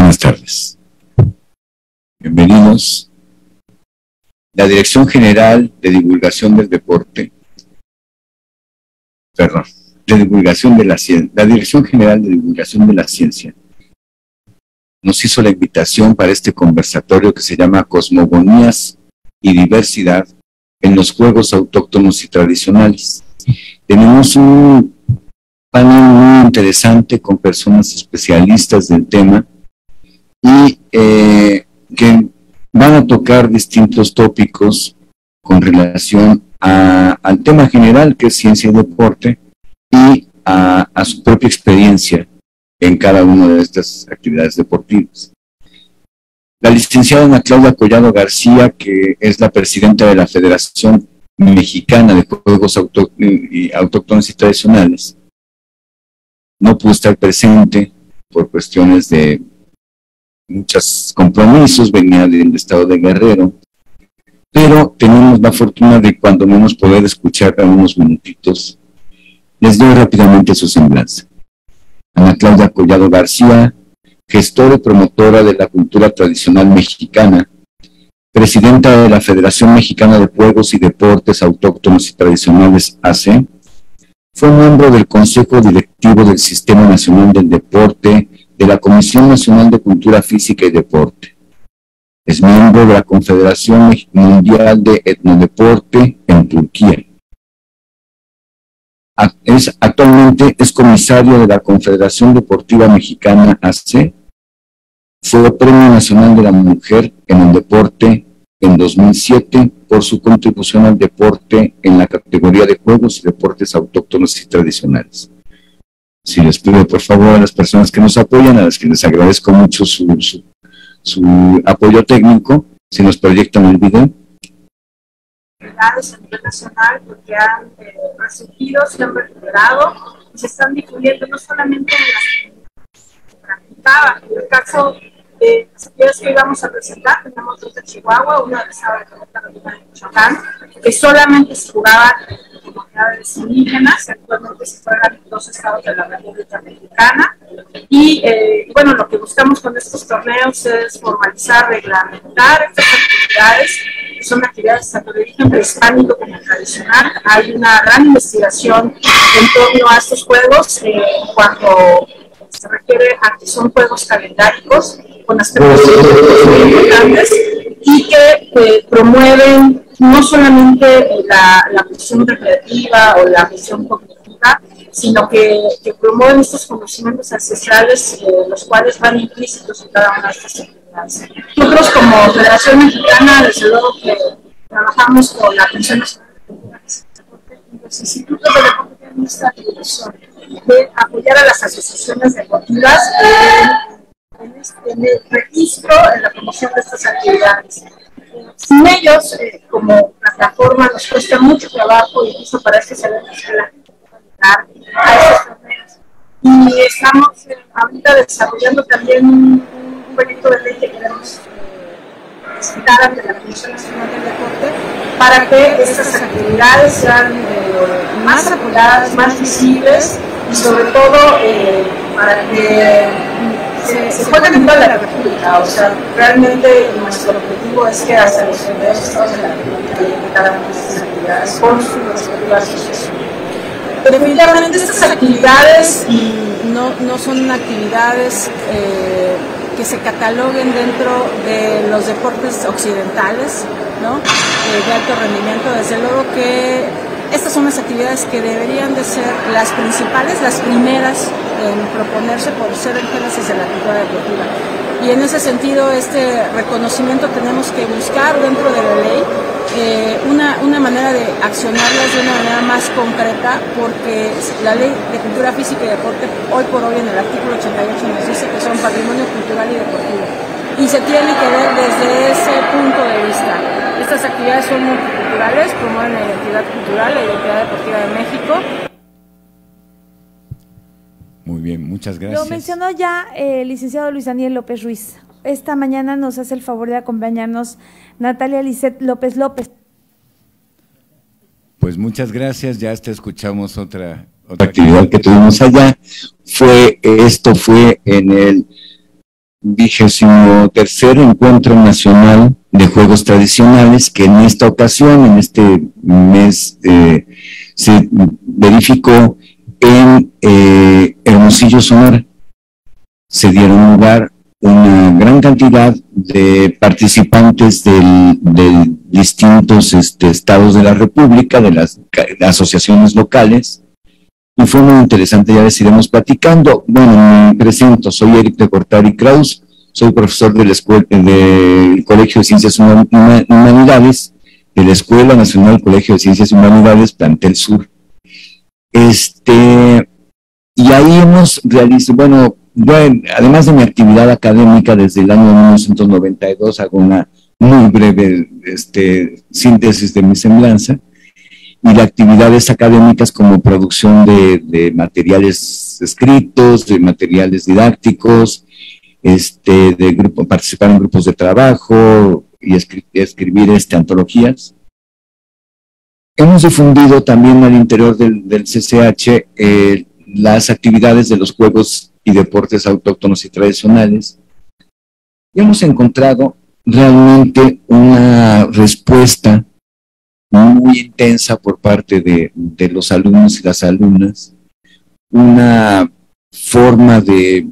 Buenas tardes. Bienvenidos. La Dirección General de Divulgación del Deporte, la Dirección General de Divulgación de la Ciencia nos hizo la invitación para este conversatorio que se llama Cosmogonías y Diversidad en los Juegos Autóctonos y Tradicionales. Tenemos un panel muy interesante con personas especialistas del tema y que van a tocar distintos tópicos con relación al tema general, que es ciencia y deporte, y a su propia experiencia en cada una de estas actividades deportivas. La licenciada Ana Claudia Collado García, que es la presidenta de la Federación Mexicana de Juegos Autóctonos y Tradicionales, no pudo estar presente por cuestiones de muchos compromisos, venía del estado de Guerrero, pero tenemos la fortuna de cuando menos poder escuchar unos minutitos. Les doy rápidamente su semblanza. Ana Claudia Collado García, gestora y promotora de la cultura tradicional mexicana, presidenta de la Federación Mexicana de Juegos y Deportes Autóctonos y Tradicionales, AC, fue miembro del Consejo Directivo del Sistema Nacional del Deporte, de la Comisión Nacional de Cultura Física y Deporte. Es miembro de la Confederación Mundial de Etnodeporte en Turquía. Actualmente es comisario de la Confederación Deportiva Mexicana AC. Fue Premio Nacional de la Mujer en el Deporte en 2007 por su contribución al deporte en la categoría de Juegos y Deportes Autóctonos y Tradicionales. Si les pido por favor a las personas que nos apoyan, a las que les agradezco mucho su apoyo técnico, si nos proyectan el video. A nivel nacional, porque han resurgido, se han recuperado y se están difundiendo no solamente en las que practicaban. En el caso de las actividades que hoy vamos a presentar, tenemos dos de Chihuahua, una del estado de Querétaro y una de Michoacán, que solamente se jugaban en comunidades indígenas, actualmente se juegan en dos estados de la República Mexicana. Y bueno, lo que buscamos con estos torneos es formalizar, reglamentar estas actividades, que son actividades tanto de origen prehispánico como tradicional. Hay una gran investigación en torno a estos juegos cuando se refiere a que son juegos calendáricos con aspectos muy importantes y que promueven no solamente la cuestión recreativa o la cuestión cognitiva, sino que promueven estos conocimientos ancestrales, los cuales van implícitos en cada una de estas actividades. Nosotros como Federación Mexicana, desde luego que trabajamos con la Comisión Nacional de Cultura y los institutos de deporte tienen esta dirección de apoyar a las asociaciones deportivas en el registro, en la promoción de estas actividades. Sin ellos, como plataforma, nos cuesta mucho trabajo, incluso para este eventos que la gente pueda a estos torneos. Y estamos ahorita desarrollando también un proyecto de ley que queremos presentar ante la Comisión Nacional del Deporte para que estas actividades sean más apoyadas, más visibles y sobre todo para que se jueguen en toda la República. O sea, realmente nuestro objetivo es que hasta los 32 estados de la República lleguen cada una de estas actividades con su respectiva asociación. Definitivamente estas actividades no son actividades que se cataloguen dentro de los deportes occidentales, ¿no? De alto rendimiento. Desde luego que estas son las actividades que deberían de ser las principales, las primeras en proponerse por ser el génesis de la cultura deportiva. Y en ese sentido, este reconocimiento tenemos que buscar dentro de la ley una manera de accionarlas de una manera más concreta, porque la ley de cultura física y deporte hoy por hoy en el artículo 88 nos dice que son patrimonio cultural y deportivo, y se tiene que ver desde ese punto de vista. Estas actividades son multiculturales, promueven la identidad cultural, la identidad deportiva de México. Muy bien, muchas gracias. Lo mencionó ya el licenciado Luis Daniel López Ruiz. Esta mañana nos hace el favor de acompañarnos Natalia Lisset López López. Pues muchas gracias, ya escuchamos otra actividad que tuvimos allá. Esto fue en el 23º Encuentro Nacional de Juegos Tradicionales, que en esta ocasión, en este mes, se verificó en Hermosillo, Sonora. Se dieron lugar una gran cantidad de participantes de distintos estados de la República, de las asociaciones locales, y fue muy interesante. Ya les iremos platicando. Bueno, me presento, soy Eric de Cortari Kraus, soy profesor del Colegio de Ciencias Humanidades, de la Escuela Nacional Colegio de Ciencias Humanidades, Plantel Sur. Y ahí hemos realizado, bueno, yo, además de mi actividad académica desde el año 1992, hago una muy breve síntesis de mi semblanza, y de actividades académicas como producción de materiales escritos, de materiales didácticos, participar en grupos de trabajo y escribir antologías. Hemos difundido también al interior del CCH las actividades de los juegos y deportes autóctonos y tradicionales, y hemos encontrado realmente una respuesta muy intensa por parte de los alumnos y las alumnas, una forma de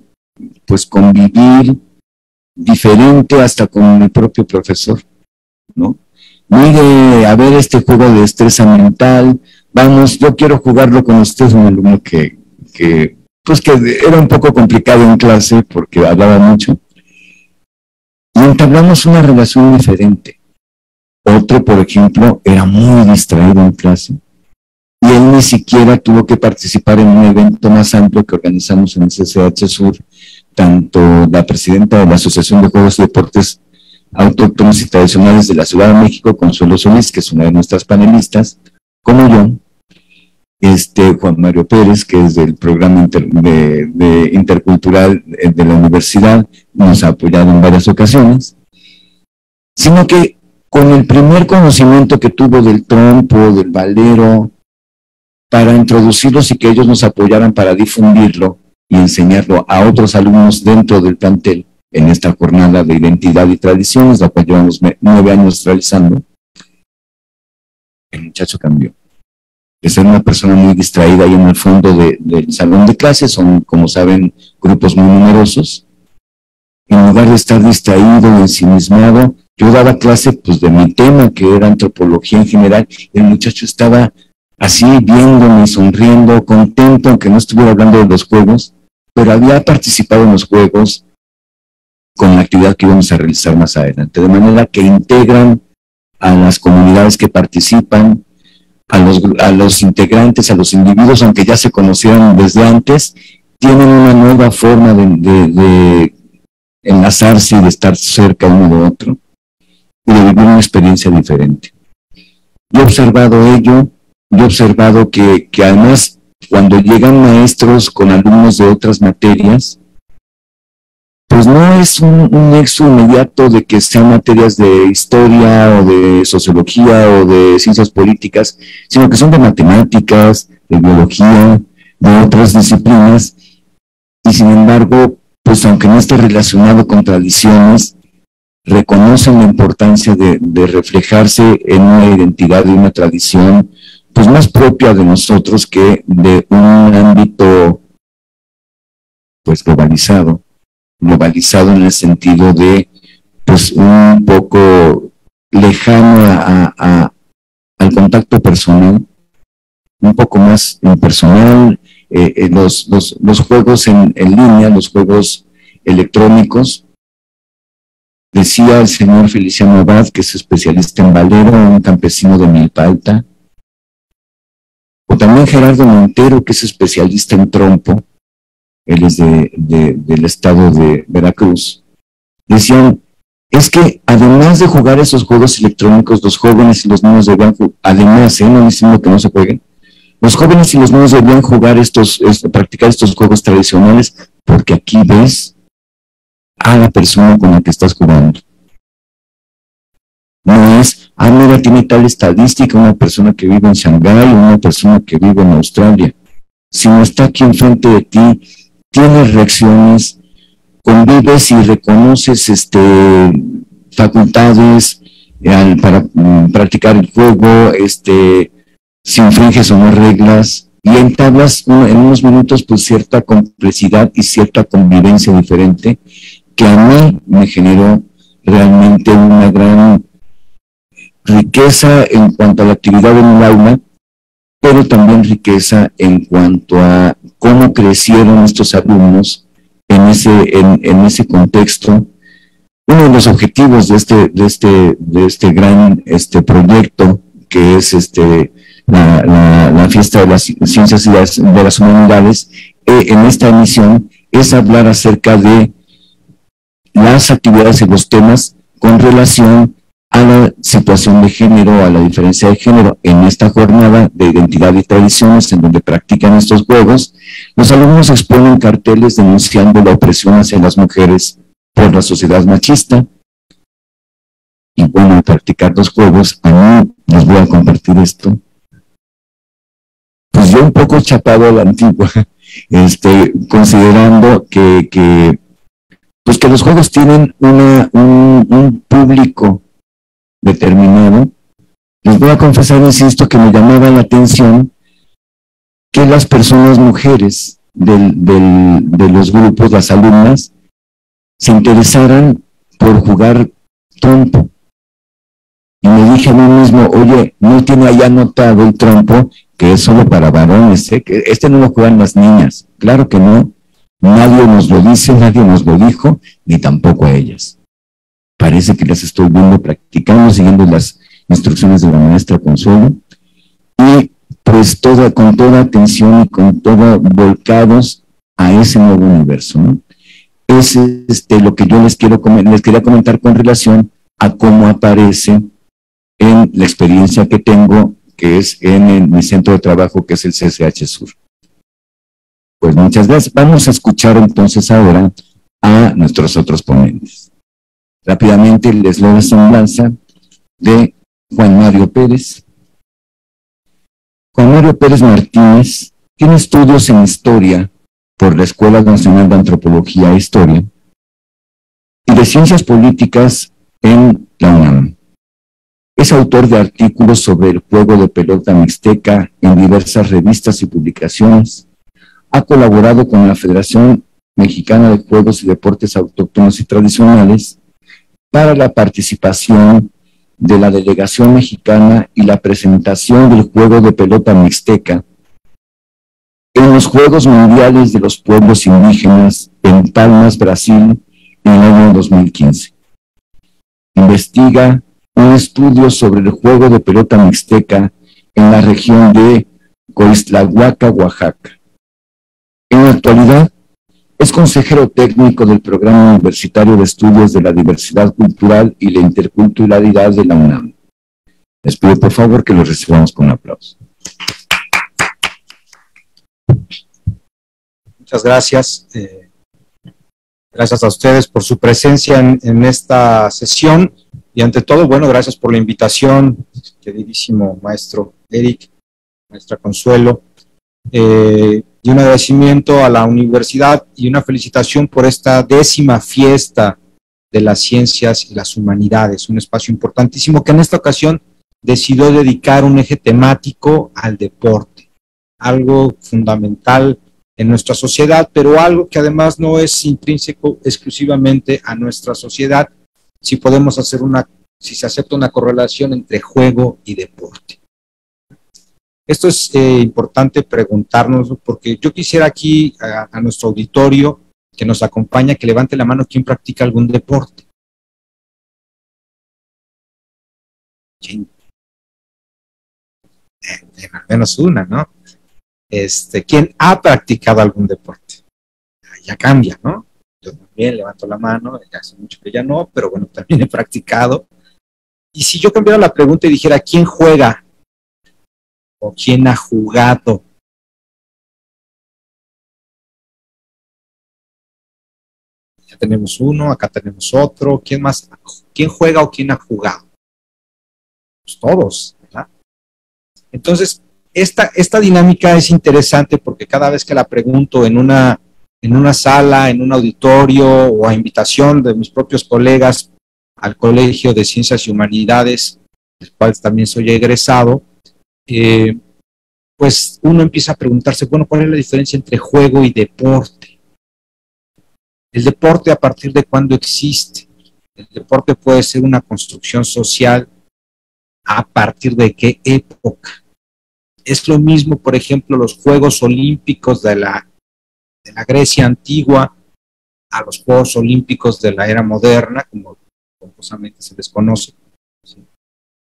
convivir diferente hasta con el propio profesor, ¿no? Mire, a ver este juego de destreza mental, vamos, yo quiero jugarlo con usted. Un alumno que era un poco complicado en clase porque hablaba mucho, y entablamos una relación diferente. Otro, por ejemplo, era muy distraído en clase, y él ni siquiera tuvo que participar en un evento más amplio que organizamos en el CCH Sur, tanto la presidenta de la Asociación de Juegos y Deportes Autóctonos y Tradicionales de la Ciudad de México, Consuelo Solís, que es una de nuestras panelistas, como yo, Juan Mario Pérez, que es del programa intercultural de la universidad, nos ha apoyado en varias ocasiones, sino que con el primer conocimiento que tuvo del trompo, del valero, para introducirlos y que ellos nos apoyaran para difundirlo y enseñarlo a otros alumnos dentro del plantel en esta jornada de identidad y tradiciones, la cual llevamos 9 años realizando, el muchacho cambió. De ser una persona muy distraída ahí en el fondo del salón de clases, son, como saben, grupos muy numerosos, en lugar de estar distraído y ensimismado, yo daba clase de mi tema, que era antropología en general, y el muchacho estaba así viéndome, sonriendo, contento, aunque no estuviera hablando de los juegos, pero había participado en los juegos con la actividad que íbamos a realizar más adelante, de manera que integran a las comunidades que participan, a los integrantes, a los individuos, aunque ya se conocieran desde antes, tienen una nueva forma de enlazarse y de estar cerca uno de otro, y de vivir una experiencia diferente. Yo he observado ello, yo he observado que además cuando llegan maestros con alumnos de otras materias, pues no es un nexo inmediato de que sean materias de historia o de sociología o de ciencias políticas, sino que son de matemáticas, de biología, de otras disciplinas, y sin embargo, pues aunque no esté relacionado con tradiciones, reconocen la importancia de reflejarse en una identidad y una tradición pues más propia de nosotros que de un ámbito pues globalizado en el sentido de pues un poco lejano al contacto personal, un poco más impersonal. Los juegos en línea, los juegos electrónicos, decía el señor Feliciano Abad, que es especialista en valero, un campesino de Milpa Alta, o también Gerardo Montero, que es especialista en trompo, él es del estado de Veracruz, decían, es que además de jugar esos juegos electrónicos, los jóvenes y los niños debían jugar, además, no diciendo que no se jueguen, los jóvenes y los niños debían jugar practicar estos juegos tradicionales, porque aquí ves a la persona con la que estás jugando. No es, mira, tiene tal estadística una persona que vive en Shanghái o una persona que vive en Australia, sino está aquí enfrente de ti, tiene reacciones, convives y reconoces facultades para practicar el juego, si infringes o no reglas, y entablas en unos minutos pues cierta complejidad y cierta convivencia diferente que a mí me generó realmente una gran riqueza en cuanto a la actividad en el aula, pero también riqueza en cuanto a cómo crecieron estos alumnos en ese contexto. Uno de los objetivos de este gran proyecto, que es la fiesta de las ciencias y de las humanidades, en esta emisión, es hablar acerca de las actividades y los temas con relación a la situación de género, a la diferencia de género. En esta jornada de identidad y tradiciones, en donde practican estos juegos, los alumnos exponen carteles denunciando la opresión hacia las mujeres por la sociedad machista. Y bueno, al practicar los juegos, a mí les voy a compartir esto. Pues yo un poco chapado a la antigua, considerando que los juegos tienen un público determinado. Les voy a confesar, insisto, que me llamaba la atención que las personas mujeres de los grupos, las alumnas, se interesaran por jugar trompo. Y me dije a mí mismo, oye, no tiene ahí anotado el trompo, que es solo para varones, que no lo juegan las niñas. Claro que no. Nadie nos lo dice, nadie nos lo dijo, ni tampoco a ellas. Parece que las estoy viendo practicando, siguiendo las instrucciones de la maestra Consuelo, y pues con toda atención y con todo volcados a ese nuevo universo, ¿no? Es lo que yo les quería comentar con relación a cómo aparece en la experiencia que tengo, que es en mi centro de trabajo, que es el CCH Sur. Pues muchas gracias. Vamos a escuchar entonces ahora a nuestros otros ponentes. Rápidamente les doy la semblanza de Juan Mario Pérez. Juan Mario Pérez Martínez tiene estudios en Historia por la Escuela Nacional de Antropología e Historia y de Ciencias Políticas en la UNAM. Es autor de artículos sobre el juego de pelota mixteca en diversas revistas y publicaciones. Ha colaborado con la Federación Mexicana de Juegos y Deportes Autóctonos y Tradicionales para la participación de la delegación mexicana y la presentación del juego de pelota mixteca en los Juegos Mundiales de los Pueblos Indígenas en Palmas, Brasil, en el año 2015. Investiga un estudio sobre el juego de pelota mixteca en la región de Coixtlahuaca, Oaxaca. En la actualidad, es consejero técnico del Programa Universitario de Estudios de la Diversidad Cultural y la Interculturalidad de la UNAM. Les pido por favor que los recibamos con un aplauso. Muchas gracias. Gracias a ustedes por su presencia en esta sesión y ante todo, bueno, gracias por la invitación, queridísimo maestro Eric, maestra Consuelo, y un agradecimiento a la universidad y una felicitación por esta 10ª fiesta de las ciencias y las humanidades, un espacio importantísimo que en esta ocasión decidió dedicar un eje temático al deporte, algo fundamental en nuestra sociedad, pero algo que además no es intrínseco exclusivamente a nuestra sociedad, si se acepta una correlación entre juego y deporte. Esto es importante preguntarnos, porque yo quisiera aquí a nuestro auditorio que nos acompaña, que levante la mano quien practica algún deporte. ¿Quién? Al menos una, ¿no? ¿Quién ha practicado algún deporte? Ya cambia, ¿no? Yo también levanto la mano, ya hace mucho que ya no, pero bueno, también he practicado. Y si yo cambiara la pregunta y dijera, ¿quién juega? ¿O quién ha jugado? Ya tenemos uno, acá tenemos otro. ¿Quién más? ¿Quién juega o quién ha jugado? Pues todos, ¿verdad? Entonces, esta dinámica es interesante porque cada vez que la pregunto en una en una sala, en un auditorio o a invitación de mis propios colegas al Colegio de Ciencias y Humanidades, del cual también soy egresado, pues uno empieza a preguntarse, bueno, ¿cuál es la diferencia entre juego y deporte? El deporte, ¿a partir de cuándo existe? El deporte puede ser una construcción social, ¿a partir de qué época? Es lo mismo, por ejemplo, los Juegos Olímpicos de la Grecia antigua a los Juegos Olímpicos de la era moderna, como pomposamente se les conoce. ¿Sí?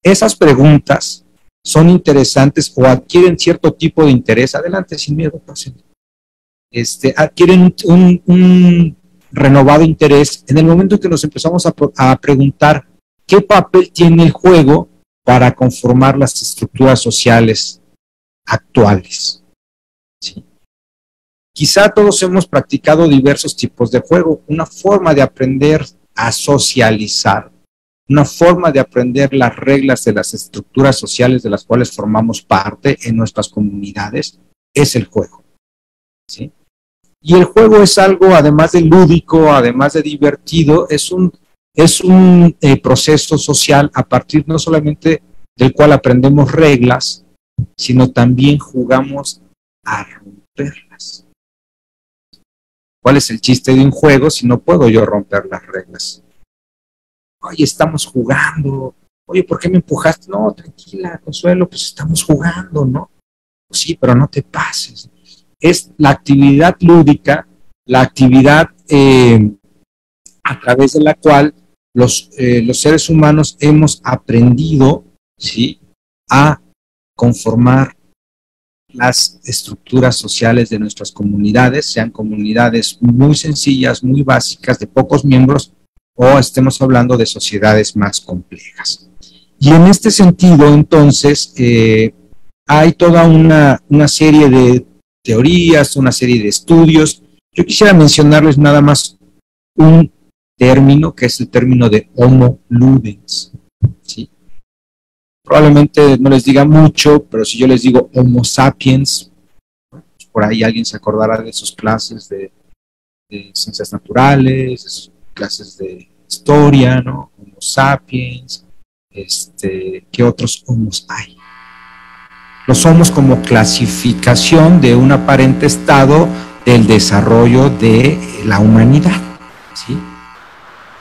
Esas preguntas son interesantes o adquieren cierto tipo de interés. Adelante, sin miedo, pasen. Adquieren un renovado interés en el momento en que nos empezamos a preguntar qué papel tiene el juego para conformar las estructuras sociales actuales. ¿Sí? Quizá todos hemos practicado diversos tipos de juego, una forma de aprender a socializar, una forma de aprender las reglas de las estructuras sociales de las cuales formamos parte en nuestras comunidades, es el juego. ¿Sí? Y el juego es algo, además de lúdico, además de divertido, es un proceso social a partir no solamente del cual aprendemos reglas, sino también jugamos a romperlas. ¿Cuál es el chiste de un juego si no puedo yo romper las reglas? Oye, estamos jugando. Oye, ¿por qué me empujaste? No, tranquila, Consuelo, pues estamos jugando, ¿no? Pues sí, pero no te pases. Es la actividad lúdica, la actividad a través de la cual los seres humanos hemos aprendido, ¿sí?, a conformar las estructuras sociales de nuestras comunidades, sean comunidades muy sencillas, muy básicas, de pocos miembros, o estemos hablando de sociedades más complejas. Y en este sentido, entonces, hay toda una serie de teorías, una serie de estudios. Yo quisiera mencionarles nada más un término, que es el término de Homo ludens, ¿sí? Probablemente no les diga mucho, pero si yo les digo Homo sapiens, pues por ahí alguien se acordará de sus clases de ciencias naturales, de sus clases de historia, ¿no? Homo sapiens, ¿qué otros homos hay? Los homos como clasificación de un aparente estado del desarrollo de la humanidad, ¿sí?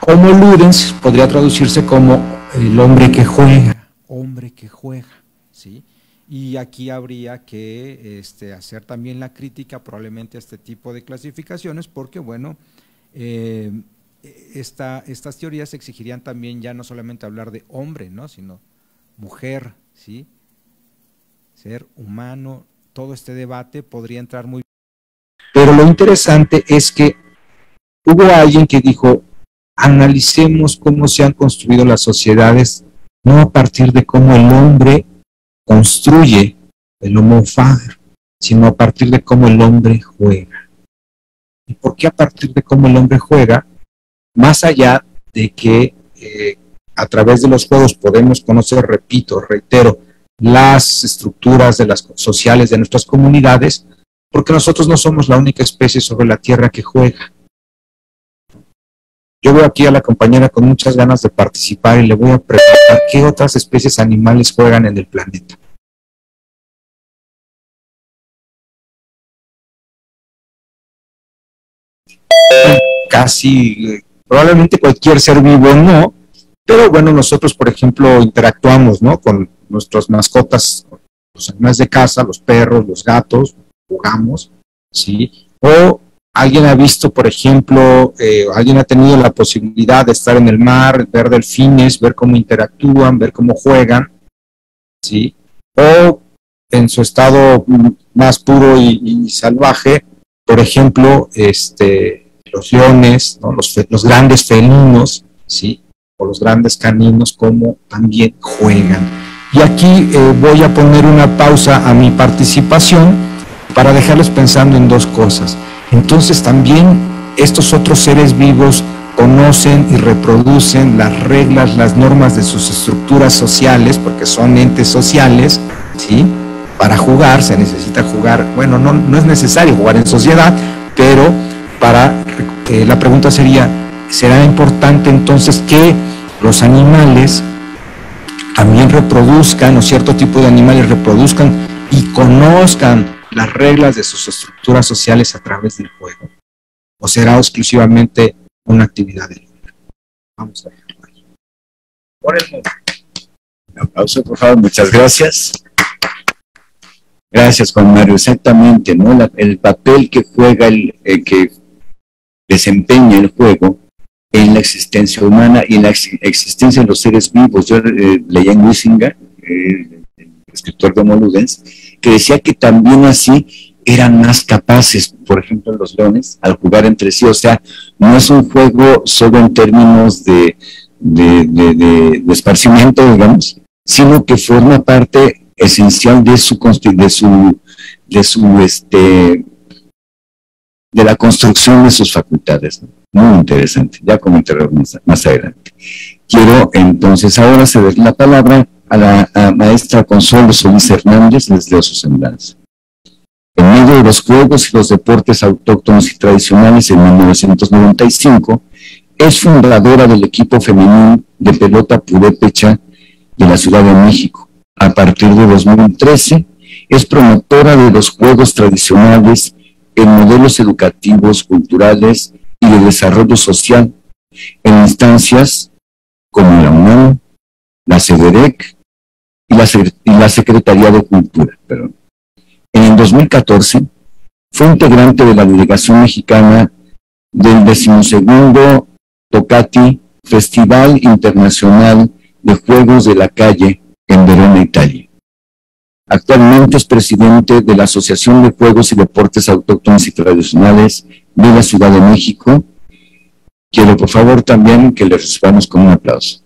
Homo ludens podría traducirse como el hombre que juega. Hombre que juega, ¿sí? Y aquí habría que hacer también la crítica probablemente a este tipo de clasificaciones, porque bueno, estas teorías exigirían también ya no solamente hablar de hombre, ¿no?, sino mujer, ¿sí?, ser humano. Todo este debate podría entrar muy bien. Pero lo interesante es que hubo alguien que dijo, analicemos cómo se han construido las sociedades, no a partir de cómo el hombre construye el homo faber, sino a partir de cómo el hombre juega. ¿Y por qué a partir de cómo el hombre juega? Más allá de que a través de los juegos podemos conocer, repito, reitero, las estructuras de las sociales de nuestras comunidades, porque nosotros no somos la única especie sobre la Tierra que juega. Yo veo aquí a la compañera con muchas ganas de participar y le voy a preguntar qué otras especies animales juegan en el planeta. Casi, probablemente cualquier ser vivo no, pero bueno, nosotros por ejemplo interactuamos, ¿no?, con nuestras mascotas, los animales de casa, los perros, los gatos, jugamos, ¿sí? O alguien ha visto, por ejemplo, alguien ha tenido la posibilidad de estar en el mar, ver delfines, ver cómo interactúan, ver cómo juegan, ¿sí? O en su estado más puro y salvaje, por ejemplo, los leones, ¿no?, los grandes felinos, ¿sí?, o los grandes caninos, como también juegan. Y aquí voy a poner una pausa a mi participación para dejarles pensando en dos cosas. Entonces también estos otros seres vivos conocen y reproducen las reglas, las normas de sus estructuras sociales, porque son entes sociales, ¿sí? Para jugar se necesita jugar, bueno, no es necesario jugar en sociedad, pero la pregunta sería, ¿será importante entonces que los animales también reproduzcan, o cierto tipo de animales reproduzcan y conozcan las reglas de sus estructuras sociales a través del juego? ¿O será exclusivamente una actividad de vida? Vamos a ver. Por el momento. Un aplauso, por favor. Muchas gracias. Gracias, Juan Mario. Exactamente, ¿no? El papel que juega, que desempeña el juego en la existencia humana y en la existencia de los seres vivos. Yo leía en Huizinga, el escritor de Homo Ludens, que decía que también así eran más capaces, por ejemplo, los leones, al jugar entre sí. O sea, no es un juego solo en términos de esparcimiento, digamos, sino que forma parte esencial de la construcción de sus facultades, ¿no? Muy interesante, ya comentaré más adelante. Quiero entonces ahora ceder la palabra a la maestra Consuelo Solís Hernández. Les leo su semblanza. En medio de los juegos y los deportes autóctonos y tradicionales, en 1995, es fundadora del equipo femenino de pelota purépecha de la Ciudad de México. A partir de 2013, es promotora de los juegos tradicionales en modelos educativos, culturales y de desarrollo social en instancias como la UNAM, la CEDEREC y la Secretaría de Cultura. En el 2014 fue integrante de la delegación mexicana del 12º Tocati, Festival Internacional de Juegos de la Calle en Verona, Italia. Actualmente es presidente de la Asociación de Juegos y Deportes Autóctonos y Tradicionales de la Ciudad de México. Quiero, por favor, también que le recibamos con un aplauso.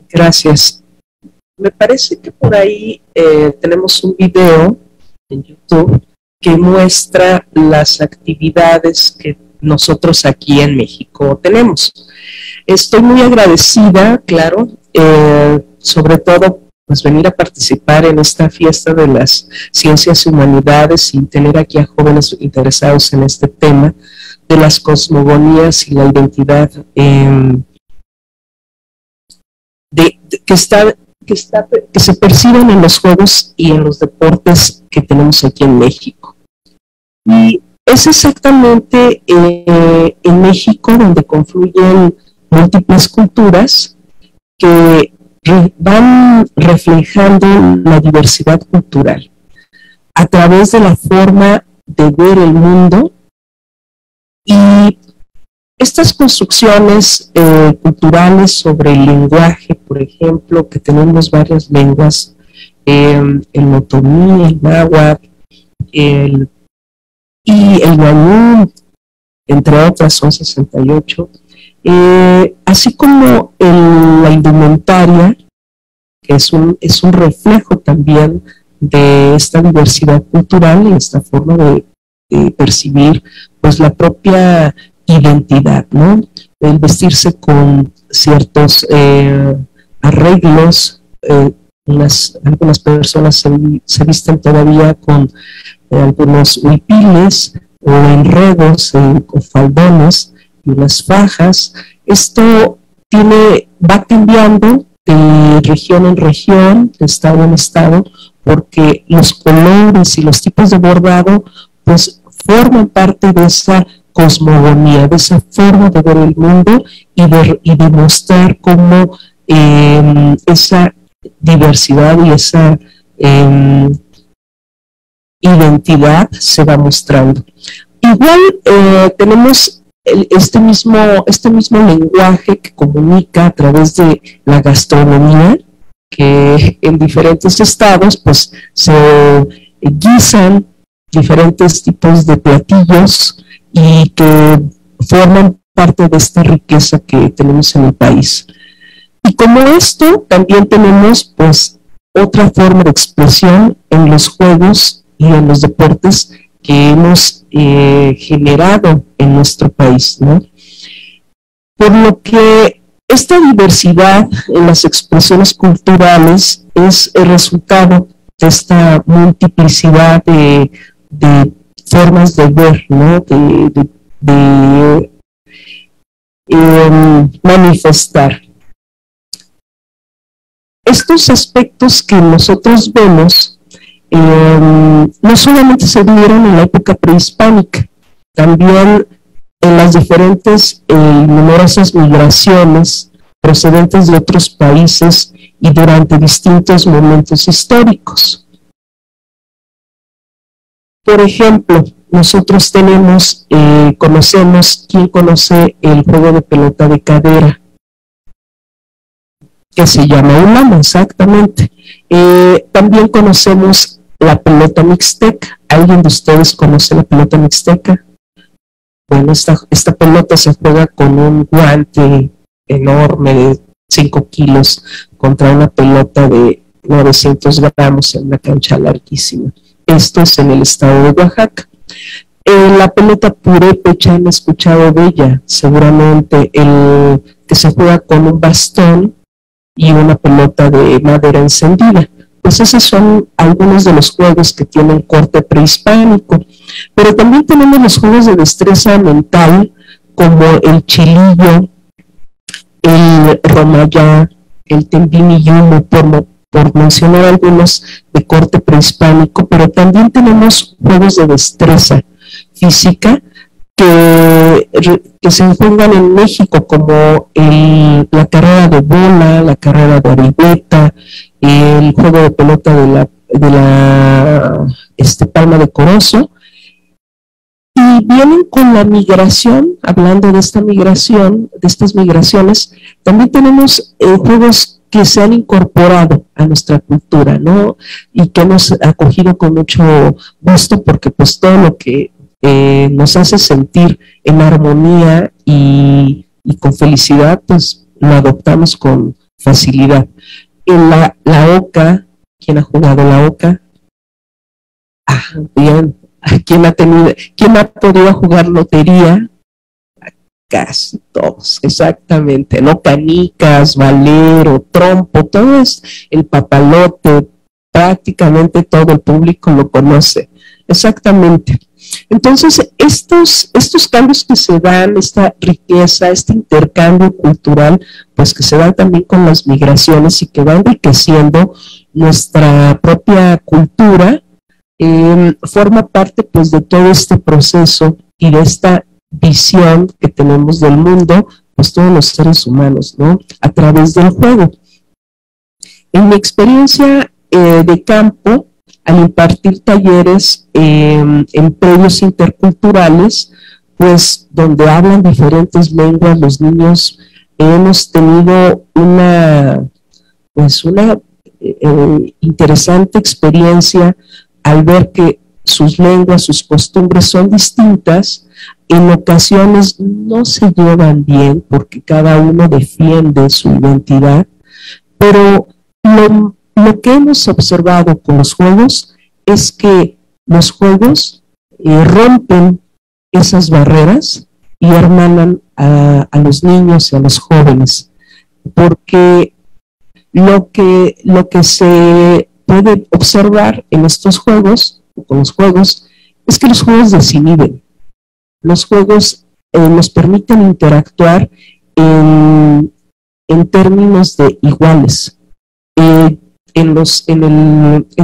Gracias. Me parece que por ahí tenemos un video en YouTube que muestra las actividades que nosotros aquí en México tenemos. Estoy muy agradecida, claro, sobre todo pues venir a participar en esta fiesta de las ciencias y humanidades y tener aquí a jóvenes interesados en este tema de las cosmogonías y la identidad que se perciben en los juegos y en los deportes que tenemos aquí en México. Y es exactamente en México donde confluyen múltiples culturas que van reflejando la diversidad cultural a través de la forma de ver el mundo. Y estas construcciones culturales sobre el lenguaje, por ejemplo, que tenemos varias lenguas, el otomí, el náhuatl, y el guanú, entre otras, son 68, así como la indumentaria, que es un reflejo también de esta diversidad cultural y esta forma de percibir pues la propia identidad, ¿no? El vestirse con ciertos arreglos, algunas personas se visten todavía con algunos huipiles o enredos o faldones y unas fajas. Esto va cambiando de región en región, de estado en estado, porque los colores y los tipos de bordado pues forman parte de esa cosmogonía, de esa forma de ver el mundo y de mostrar cómo esa diversidad y esa identidad se va mostrando. Igual tenemos este mismo lenguaje que comunica a través de la gastronomía, que en diferentes estados pues se guisan diferentes tipos de platillos y que forman parte de esta riqueza que tenemos en el país. Y como esto, también tenemos pues otra forma de expresión en los juegos y en los deportes que hemos generado en nuestro país, ¿no? Por lo que Esta diversidad en las expresiones culturales es el resultado de esta multiplicidad de formas de ver, ¿no? de manifestar. Estos aspectos que nosotros vemos no solamente se dieron en la época prehispánica, también en las diferentes numerosas migraciones procedentes de otros países y durante distintos momentos históricos. Por ejemplo, nosotros conocemos, ¿quién conoce el juego de pelota de cadera? Que se llama ulama, exactamente. También conocemos la pelota mixteca. ¿Alguien de ustedes conoce la pelota mixteca? Bueno, esta pelota se juega con un guante enorme de 5 kilos contra una pelota de 900 gramos en una cancha larguísima. Esto es en el estado de Oaxaca. La pelota purépecha, han escuchado de ella, seguramente, que se juega con un bastón y una pelota de madera encendida. Pues esos son algunos de los juegos que tienen corte prehispánico. Pero también tenemos los juegos de destreza mental, como el chilillo, el romayá, el tembiniyumo, por mencionar algunos de corte prehispánico, pero también tenemos juegos de destreza física que se juegan en México, como la carrera de bola, la carrera de arihueta, el juego de pelota de la palma de corozo, y vienen con la migración. Hablando de esta migración, de estas migraciones, también tenemos juegos que se han incorporado a nuestra cultura, ¿no? Y que hemos acogido con mucho gusto, porque pues todo lo que nos hace sentir en armonía y con felicidad, pues lo adoptamos con facilidad. En la oca, ¿quién ha jugado la oca? Ah, bien. ¿Quién ha podido jugar lotería? Casi todos, exactamente, ¿no? Canicas, valero, trompo, todo es el papalote, prácticamente todo el público lo conoce, exactamente. Entonces, estos cambios que se dan, esta riqueza, este intercambio cultural, pues que se dan también con las migraciones y que va enriqueciendo nuestra propia cultura, forma parte pues de todo este proceso y de esta visión que tenemos del mundo, pues todos los seres humanos, ¿no? A través del juego. En mi experiencia de campo, al impartir talleres en predios interculturales, pues donde hablan diferentes lenguas los niños, hemos tenido una interesante experiencia al ver que sus lenguas, sus costumbres son distintas. En ocasiones no se llevan bien porque cada uno defiende su identidad, pero lo que hemos observado con los juegos es que los juegos rompen esas barreras y hermanan a los niños y a los jóvenes, porque lo que se puede observar en estos juegos, con los juegos, es que los juegos desinhiben. Los juegos nos permiten interactuar en términos de iguales. En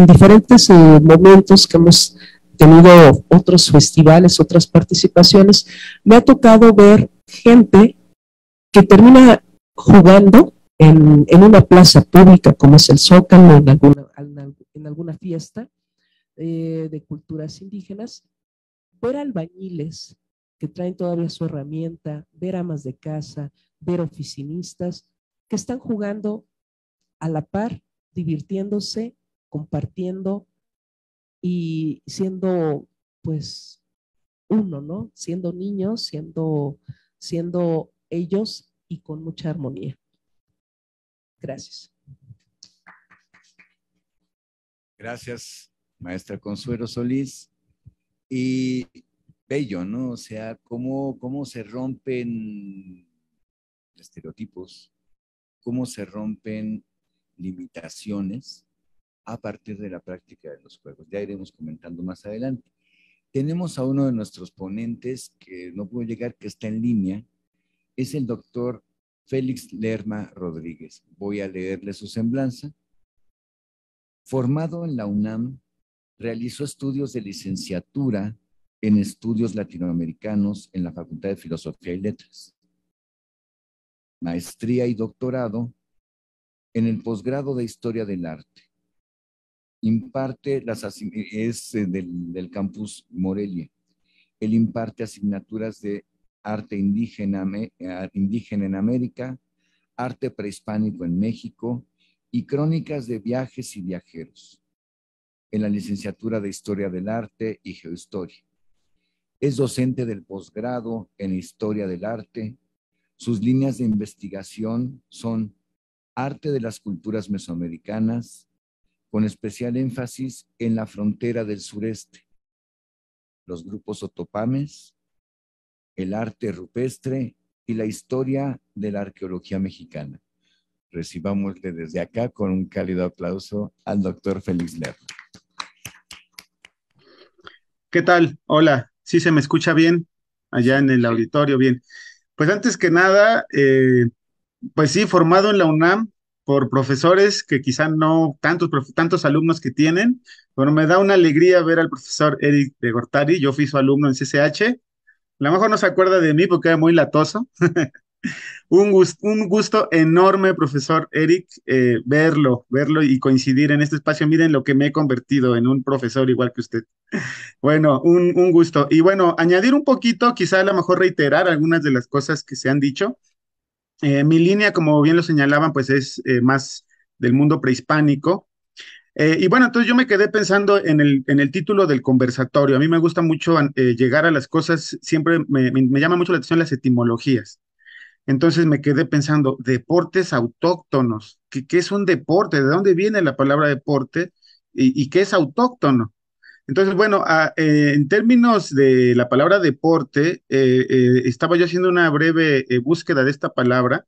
diferentes momentos que hemos tenido otros festivales, otras participaciones, me ha tocado ver gente que termina jugando en una plaza pública como es el Zócalo, en alguna fiesta de culturas indígenas, ver albañiles que traen todavía su herramienta, ver amas de casa, ver oficinistas que están jugando a la par, divirtiéndose, compartiendo y siendo pues uno, ¿no? Siendo niños, siendo ellos y con mucha armonía. Gracias. Gracias, maestra Consuelo Solís. Y bello, ¿no? O sea, cómo se rompen estereotipos, cómo se rompen limitaciones a partir de la práctica de los juegos. Ya iremos comentando más adelante. Tenemos a uno de nuestros ponentes que no pudo llegar, que está en línea. Es el doctor Félix Lerma Rodríguez. Voy a leerle su semblanza. Formado en la UNAM, realizó estudios de licenciatura en estudios latinoamericanos en la Facultad de Filosofía y Letras, maestría y doctorado en el posgrado de Historia del Arte. Imparte del campus Morelia. Él imparte asignaturas de arte indígena en América, arte prehispánico en México y crónicas de viajes y viajeros, en la licenciatura de Historia del Arte y Geohistoria. Es docente del posgrado en Historia del Arte. Sus líneas de investigación son arte de las culturas mesoamericanas, con especial énfasis en la frontera del sureste, los grupos otopames, el arte rupestre y la historia de la arqueología mexicana. Recibámosle desde acá con un cálido aplauso al doctor Félix Lerma. ¿Qué tal? Hola, ¿sí se me escucha bien? Allá en el auditorio, bien. Pues antes que nada, pues sí, formado en la UNAM por profesores que quizá no tantos alumnos que tienen. Bueno, me da una alegría ver al profesor Eric de Gortari. Yo fui su alumno en CCH. A lo mejor no se acuerda de mí porque era muy latoso. Un gusto enorme, profesor Eric, verlo y coincidir en este espacio. Miren lo que me he convertido en un profesor igual que usted. Bueno, un gusto. Y bueno, añadir un poquito, quizá a lo mejor reiterar algunas de las cosas que se han dicho. Mi línea, como bien lo señalaban, pues es más del mundo prehispánico. Y bueno, entonces yo me quedé pensando en el título del conversatorio. A mí me gusta mucho llegar a las cosas, siempre me llama mucho la atención las etimologías. Entonces me quedé pensando, deportes autóctonos. ¿Qué es un deporte? ¿De dónde viene la palabra deporte? Y qué es autóctono? Entonces, bueno, en términos de la palabra deporte, estaba yo haciendo una breve búsqueda de esta palabra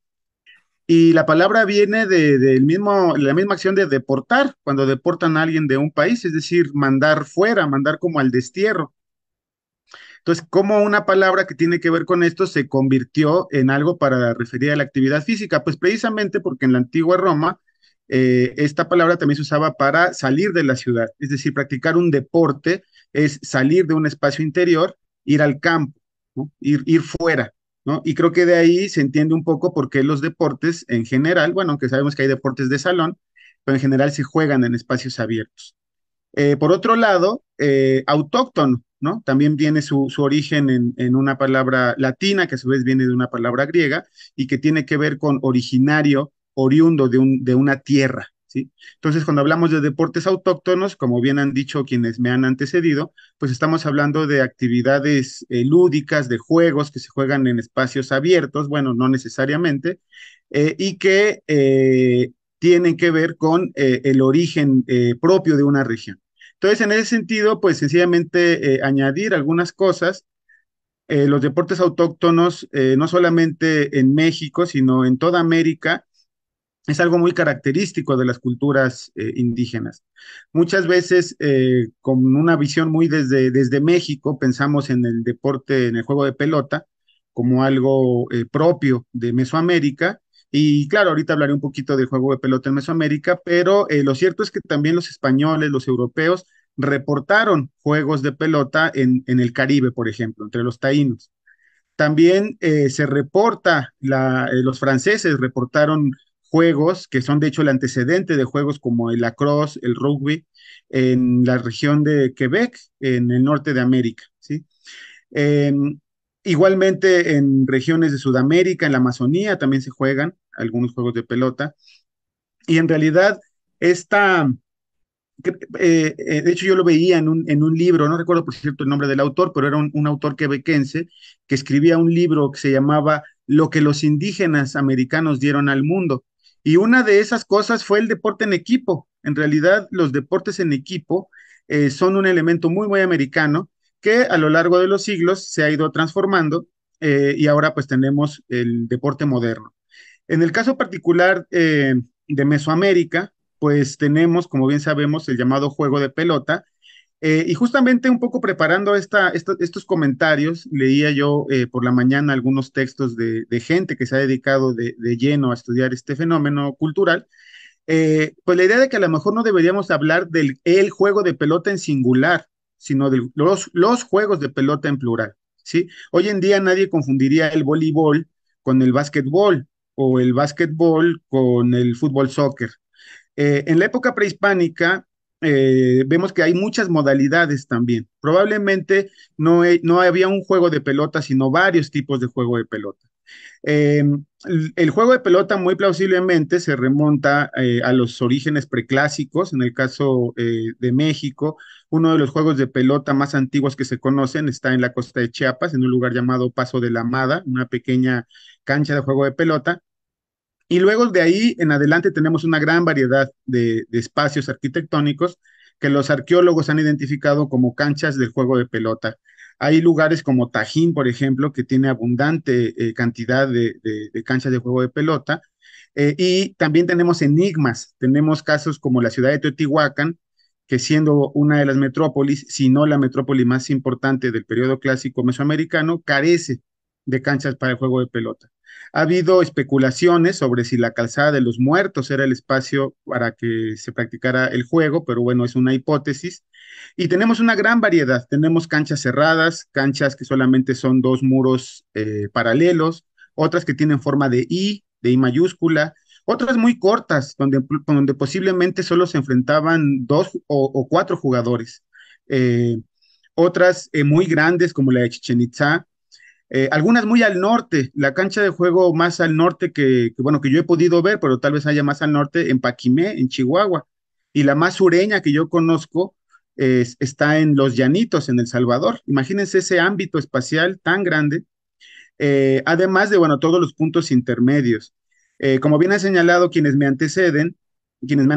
y la palabra viene la misma acción de deportar, cuando deportan a alguien de un país, es decir, mandar fuera, mandar como al destierro. Entonces, ¿cómo una palabra que tiene que ver con esto se convirtió en algo para referir a la actividad física? Pues precisamente porque en la antigua Roma esta palabra también se usaba para salir de la ciudad, es decir, practicar un deporte es salir de un espacio interior, ir al campo, ¿no? Ir fuera, ¿no? Y creo que de ahí se entiende un poco por qué los deportes en general, bueno, aunque sabemos que hay deportes de salón, pero en general se juegan en espacios abiertos. Por otro lado, autóctono, ¿no? También viene su origen en una palabra latina, que a su vez viene de una palabra griega, y que tiene que ver con originario, oriundo de una tierra, ¿sí? Entonces, cuando hablamos de deportes autóctonos, como bien han dicho quienes me han antecedido, pues estamos hablando de actividades lúdicas, de juegos que se juegan en espacios abiertos, bueno, no necesariamente, y que tienen que ver con el origen propio de una región. Entonces, en ese sentido, pues sencillamente añadir algunas cosas. Los deportes autóctonos, no solamente en México, sino en toda América, es algo muy característico de las culturas indígenas. Muchas veces, con una visión muy desde México, pensamos en el deporte, en el juego de pelota, como algo propio de Mesoamérica. Y claro, ahorita hablaré un poquito del juego de pelota en Mesoamérica, pero lo cierto es que también los españoles, los europeos, reportaron juegos de pelota en el Caribe, por ejemplo, entre los taínos. También se reporta, los franceses reportaron juegos que son de hecho el antecedente de juegos como el lacrosse, el rugby, en la región de Quebec, en el norte de América, ¿sí? Eh, Igualmente en regiones de Sudamérica, en la Amazonía también se juegan algunos juegos de pelota. Y en realidad esta, de hecho, yo lo veía en un libro, no recuerdo por cierto el nombre del autor, pero era un autor quebequense que escribía un libro que se llamaba Lo que los indígenas americanos dieron al mundo. Y una de esas cosas fue el deporte en equipo. En realidad, los deportes en equipo son un elemento muy americano que a lo largo de los siglos se ha ido transformando y ahora pues tenemos el deporte moderno. En el caso particular de Mesoamérica, pues tenemos, como bien sabemos, el llamado juego de pelota. Y justamente un poco preparando estos comentarios, leía yo por la mañana algunos textos de gente que se ha dedicado de lleno a estudiar este fenómeno cultural. Pues la idea de que a lo mejor no deberíamos hablar del el juego de pelota en singular, sino de los juegos de pelota en plural, ¿sí? Hoy en día nadie confundiría el voleibol con el básquetbol o el básquetbol con el fútbol soccer. En la época prehispánica vemos que hay muchas modalidades también. Probablemente no había un juego de pelota, sino varios tipos de juego de pelota. Eh, el juego de pelota muy plausiblemente se remonta a los orígenes preclásicos. En el caso de México, uno de los juegos de pelota más antiguos que se conocen está en la costa de Chiapas, en un lugar llamado Paso de la Amada, una pequeña cancha de juego de pelota. Y luego de ahí en adelante tenemos una gran variedad de espacios arquitectónicos que los arqueólogos han identificado como canchas del juego de pelota. Hay lugares como Tajín, por ejemplo, que tiene abundante cantidad de canchas de juego de pelota. Y también tenemos enigmas, tenemos casos como la ciudad de Teotihuacán, que siendo una de las metrópolis, si no la metrópoli más importante del periodo clásico mesoamericano, carece de canchas para el juego de pelota. Ha habido especulaciones sobre si la calzada de los muertos era el espacio para que se practicara el juego, pero bueno, es una hipótesis. Y tenemos una gran variedad. Tenemos canchas cerradas, canchas que solamente son dos muros paralelos, otras que tienen forma de I mayúscula, otras muy cortas, donde posiblemente solo se enfrentaban dos o cuatro jugadores. Eh, Otras muy grandes, como la de Chichen Itzá, algunas muy al norte, la cancha de juego más al norte bueno, que yo he podido ver, pero tal vez haya más al norte, en Paquimé, en Chihuahua. Y la más sureña que yo conozco está en Los Llanitos, en El Salvador. Imagínense ese ámbito espacial tan grande, además de, bueno, todos los puntos intermedios. Como bien han señalado quienes me han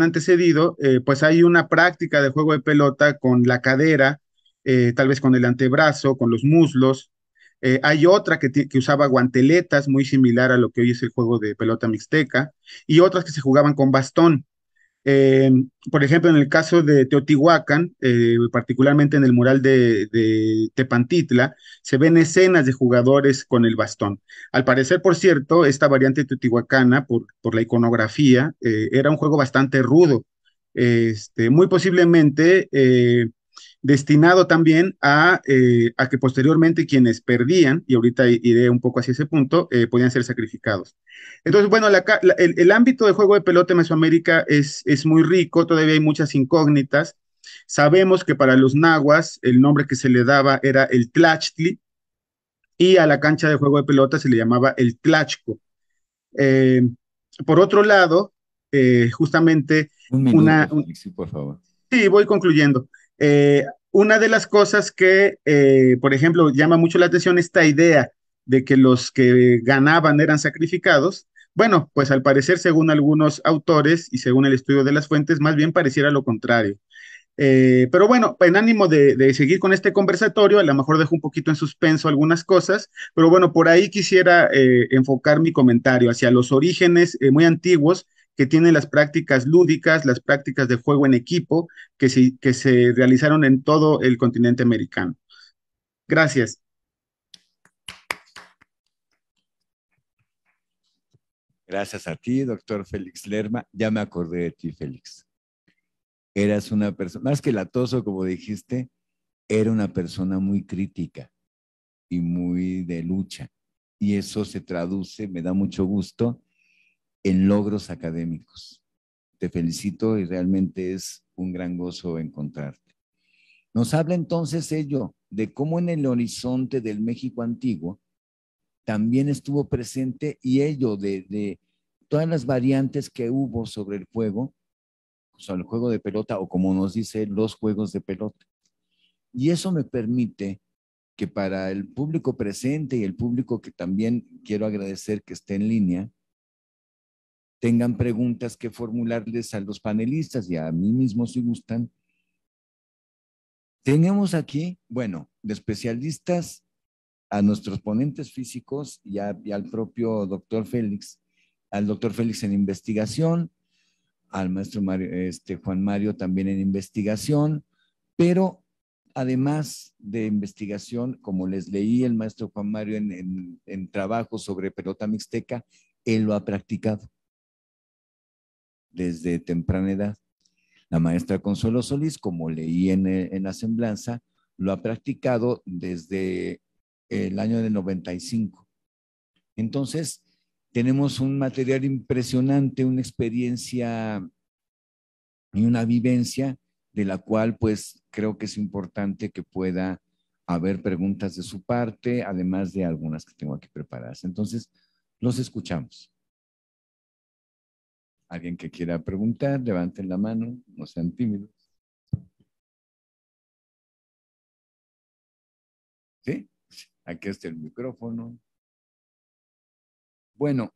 antecedido, pues hay una práctica de juego de pelota con la cadera, tal vez con el antebrazo, con los muslos. Hay otra que usaba guanteletas, muy similar a lo que hoy es el juego de pelota mixteca, y otras que se jugaban con bastón. Eh, por ejemplo, en el caso de Teotihuacán, particularmente en el mural de Tepantitla, se ven escenas de jugadores con el bastón. Al parecer, por cierto, esta variante teotihuacana, por la iconografía, era un juego bastante rudo. Muy posiblemente destinado también a que posteriormente quienes perdían, y ahorita iré un poco hacia ese punto, podían ser sacrificados. Entonces, bueno, el ámbito de juego de pelota en Mesoamérica es muy rico, todavía hay muchas incógnitas. Sabemos que para los nahuas el nombre que se le daba era el Tlachtli y a la cancha de juego de pelota se le llamaba el Tlachco. Eh, por otro lado, justamente Un minuto, Félix, sí, por favor. sí, voy concluyendo. Una de las cosas que, por ejemplo, llama mucho la atención esta idea de que los que ganaban eran sacrificados. Bueno, pues al parecer, según algunos autores y según el estudio de las fuentes, más bien pareciera lo contrario. Pero bueno, en ánimo de seguir con este conversatorio, a lo mejor dejo un poquito en suspenso algunas cosas, pero bueno, por ahí quisiera enfocar mi comentario hacia los orígenes muy antiguos que tienen las prácticas lúdicas, las prácticas de juego en equipo que se realizaron en todo el continente americano. Gracias. Gracias a ti, doctor Félix Lerma. Ya me acordé de ti, Félix. Eras una persona, más que latoso, como dijiste, era una persona muy crítica y muy de lucha. Y eso se traduce, me da mucho gusto, en logros académicos. Te felicito y realmente es un gran gozo encontrarte. Nos habla entonces ello de cómo en el horizonte del México antiguo también estuvo presente y ello de todas las variantes que hubo sobre el juego de pelota o como nos dice, los juegos de pelota. Y eso me permite que para el público presente y el público que también quiero agradecer que esté en línea, tengan preguntas que formularles a los panelistas y a mí mismo si gustan. Tenemos aquí, bueno, de especialistas a nuestros ponentes físicos y al propio doctor Félix, al doctor Félix en investigación, al maestro Mario, Juan Mario también en investigación, pero además de investigación, como les leí el maestro Juan Mario en trabajo sobre pelota mixteca, él lo ha practicado desde temprana edad. La maestra Consuelo Solís, como leí en la semblanza, lo ha practicado desde el año del 95. Entonces, tenemos un material impresionante, una experiencia y una vivencia de la cual pues creo que es importante que pueda haber preguntas de su parte, además de algunas que tengo aquí preparadas. Entonces, los escuchamos. ¿Alguien que quiera preguntar? Levanten la mano, no sean tímidos. ¿Sí? Aquí está el micrófono. Bueno,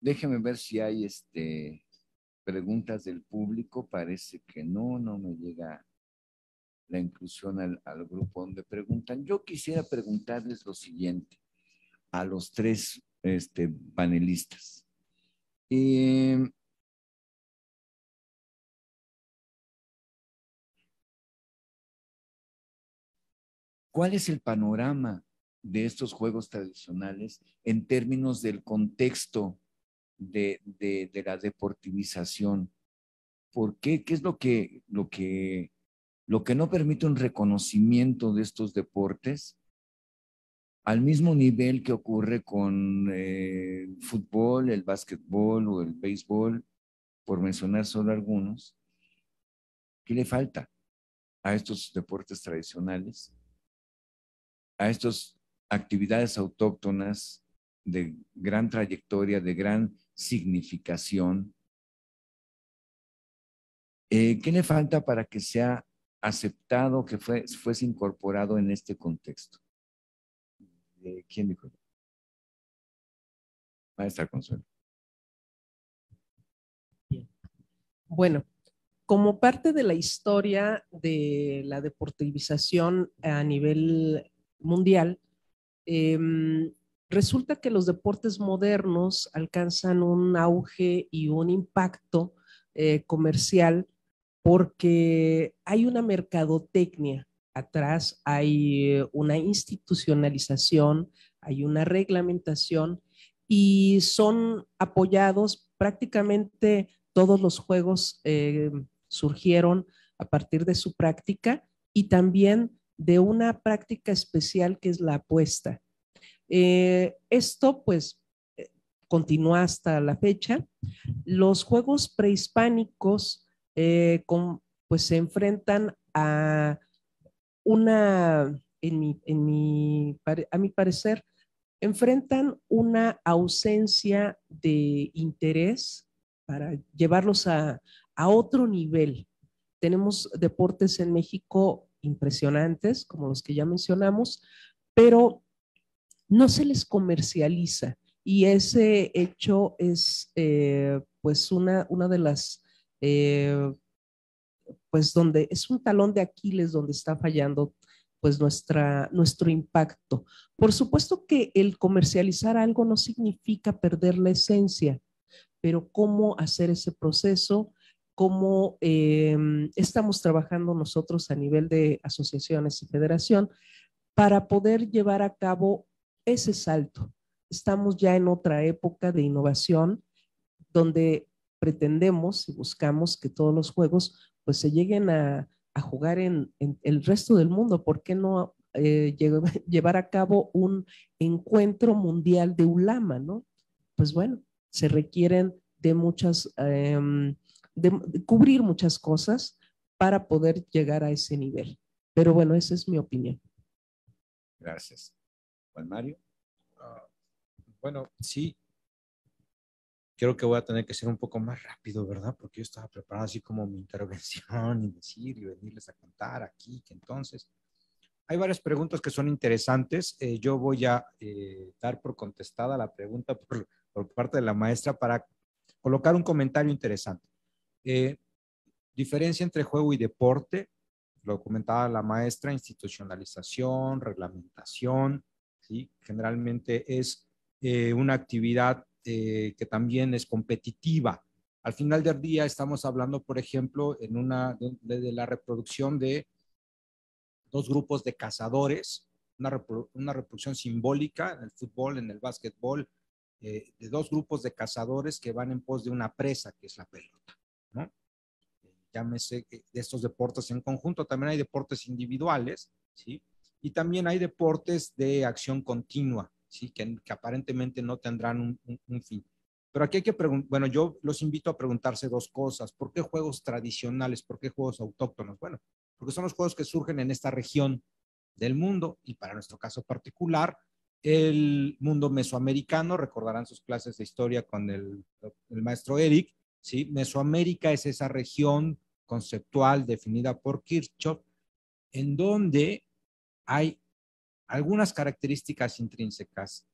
déjeme ver si hay preguntas del público. Parece que no me llega la inclusión al grupo donde preguntan. Yo quisiera preguntarles lo siguiente a los tres panelistas. ¿Cuál es el panorama de estos juegos tradicionales en términos del contexto de la deportivización? ¿Por qué? ¿Qué es lo que no permite un reconocimiento de estos deportes al mismo nivel que ocurre con el fútbol, el básquetbol o el béisbol, por mencionar solo algunos? ¿Qué le falta a estos deportes tradicionales, a estas actividades autóctonas de gran trayectoria, de gran significación? ¿Qué le falta para que sea aceptado, que fuese incorporado en este contexto? ¿Quién dijo? Maestra Consuelo. Bueno, como parte de la historia de la deportivización a nivel mundial, resulta que los deportes modernos alcanzan un auge y un impacto comercial porque hay una mercadotecnia atrás, hay una institucionalización, hay una reglamentación y son apoyados prácticamente todos los juegos surgieron a partir de su práctica y también de una práctica especial que es la apuesta. Esto pues continúa hasta la fecha. Los juegos prehispánicos pues se enfrentan a una, a mi parecer, enfrentan una ausencia de interés para llevarlos a otro nivel. Tenemos deportes en México impresionantes, como los que ya mencionamos, pero no se les comercializa y ese hecho es pues una de las pues donde es un talón de Aquiles donde está fallando pues nuestro impacto. Por supuesto que el comercializar algo no significa perder la esencia, pero cómo hacer ese proceso, cómo estamos trabajando nosotros a nivel de asociaciones y federación para poder llevar a cabo ese salto. Estamos ya en otra época de innovación donde pretendemos y buscamos que todos los juegos pues se lleguen a jugar en el resto del mundo. ¿Por qué no llevar a cabo un encuentro mundial de ulama, no? Pues bueno, se requieren de muchas, de cubrir muchas cosas para poder llegar a ese nivel. Pero bueno, esa es mi opinión. Gracias. Juan Mario. Bueno, sí. Creo que voy a tener que ser un poco más rápido, ¿verdad? Porque yo estaba preparado así como mi intervención y decir y venirles a contar aquí, que entonces hay varias preguntas que son interesantes. Yo voy a dar por contestada la pregunta por parte de la maestra para colocar un comentario interesante. Diferencia entre juego y deporte, lo comentaba la maestra, institucionalización, reglamentación, ¿sí? Generalmente es una actividad que también es competitiva. Al final del día estamos hablando, por ejemplo, de la reproducción de dos grupos de cazadores, una reproducción simbólica en el fútbol, en el básquetbol, de dos grupos de cazadores que van en pos de una presa, que es la pelota, ¿no? Llámese de estos deportes en conjunto. También hay deportes individuales, ¿sí? Y también hay deportes de acción continua, ¿sí? Que aparentemente no tendrán un fin. Pero aquí hay que preguntar, bueno, yo los invito a preguntarse dos cosas. ¿Por qué juegos tradicionales? ¿Por qué juegos autóctonos? Bueno, porque son los juegos que surgen en esta región del mundo y para nuestro caso particular, el mundo mesoamericano. Recordarán sus clases de historia con el maestro Eric, ¿sí? Mesoamérica es esa región conceptual definida por Kirchhoff, en donde hay algunas características intrínsecas.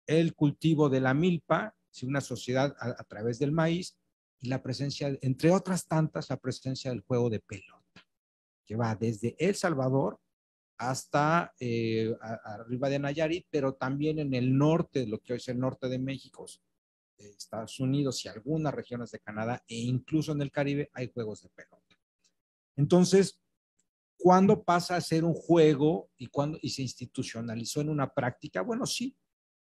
El cultivo de la milpa, ¿sí? Una sociedad a través del maíz, y la presencia, entre otras tantas, la presencia del juego de pelota, que va desde El Salvador hasta arriba de Nayarit, pero también en el norte, lo que hoy es el norte de México, de Estados Unidos y algunas regiones de Canadá, e incluso en el Caribe hay juegos de pelota. Entonces, ¿cuándo pasa a ser un juego y se institucionalizó en una práctica? Bueno, sí,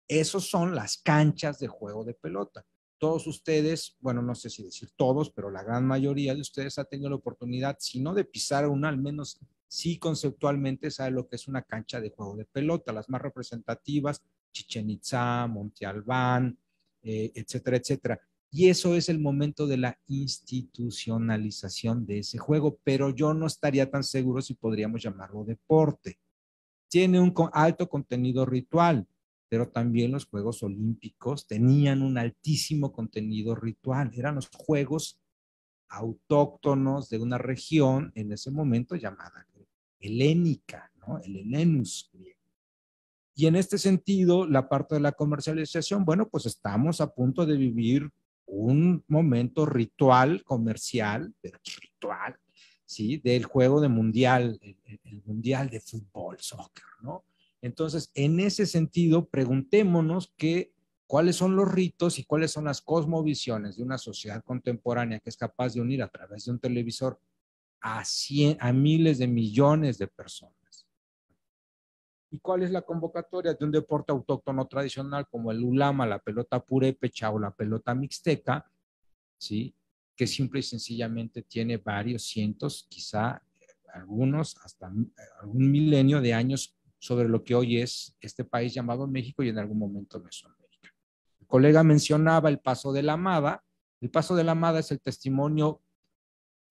esos son las canchas de juego de pelota. Todos ustedes, bueno, no sé si decir todos, pero la gran mayoría de ustedes ha tenido la oportunidad, si no de pisar una, al menos sí conceptualmente sabe lo que es una cancha de juego de pelota. Las más representativas, Chichén Itzá, Monte Albán, etcétera, etcétera. Y eso es el momento de la institucionalización de ese juego, pero yo no estaría tan seguro si podríamos llamarlo deporte. Tiene un alto contenido ritual, pero también los Juegos Olímpicos tenían un altísimo contenido ritual. Eran los juegos autóctonos de una región en ese momento llamada helénica, ¿no? El Helenus griego. Y en este sentido, la parte de la comercialización, bueno, pues estamos a punto de vivir un momento ritual, comercial, pero ritual, ¿sí? Del juego de mundial, el mundial de fútbol, soccer, ¿no? Entonces, en ese sentido, preguntémonos cuáles son los ritos y cuáles son las cosmovisiones de una sociedad contemporánea que es capaz de unir a través de un televisor a miles de millones de personas. ¿Y cuál es la convocatoria de un deporte autóctono tradicional como el ulama, la pelota purépecha o la pelota mixteca, ¿sí? Que simple y sencillamente tiene varios cientos, quizá algunos hasta algún milenio de años sobre lo que hoy es este país llamado México y en algún momento Mesoamérica? El colega mencionaba el Paso de la Amada. El Paso de la Amada es el testimonio,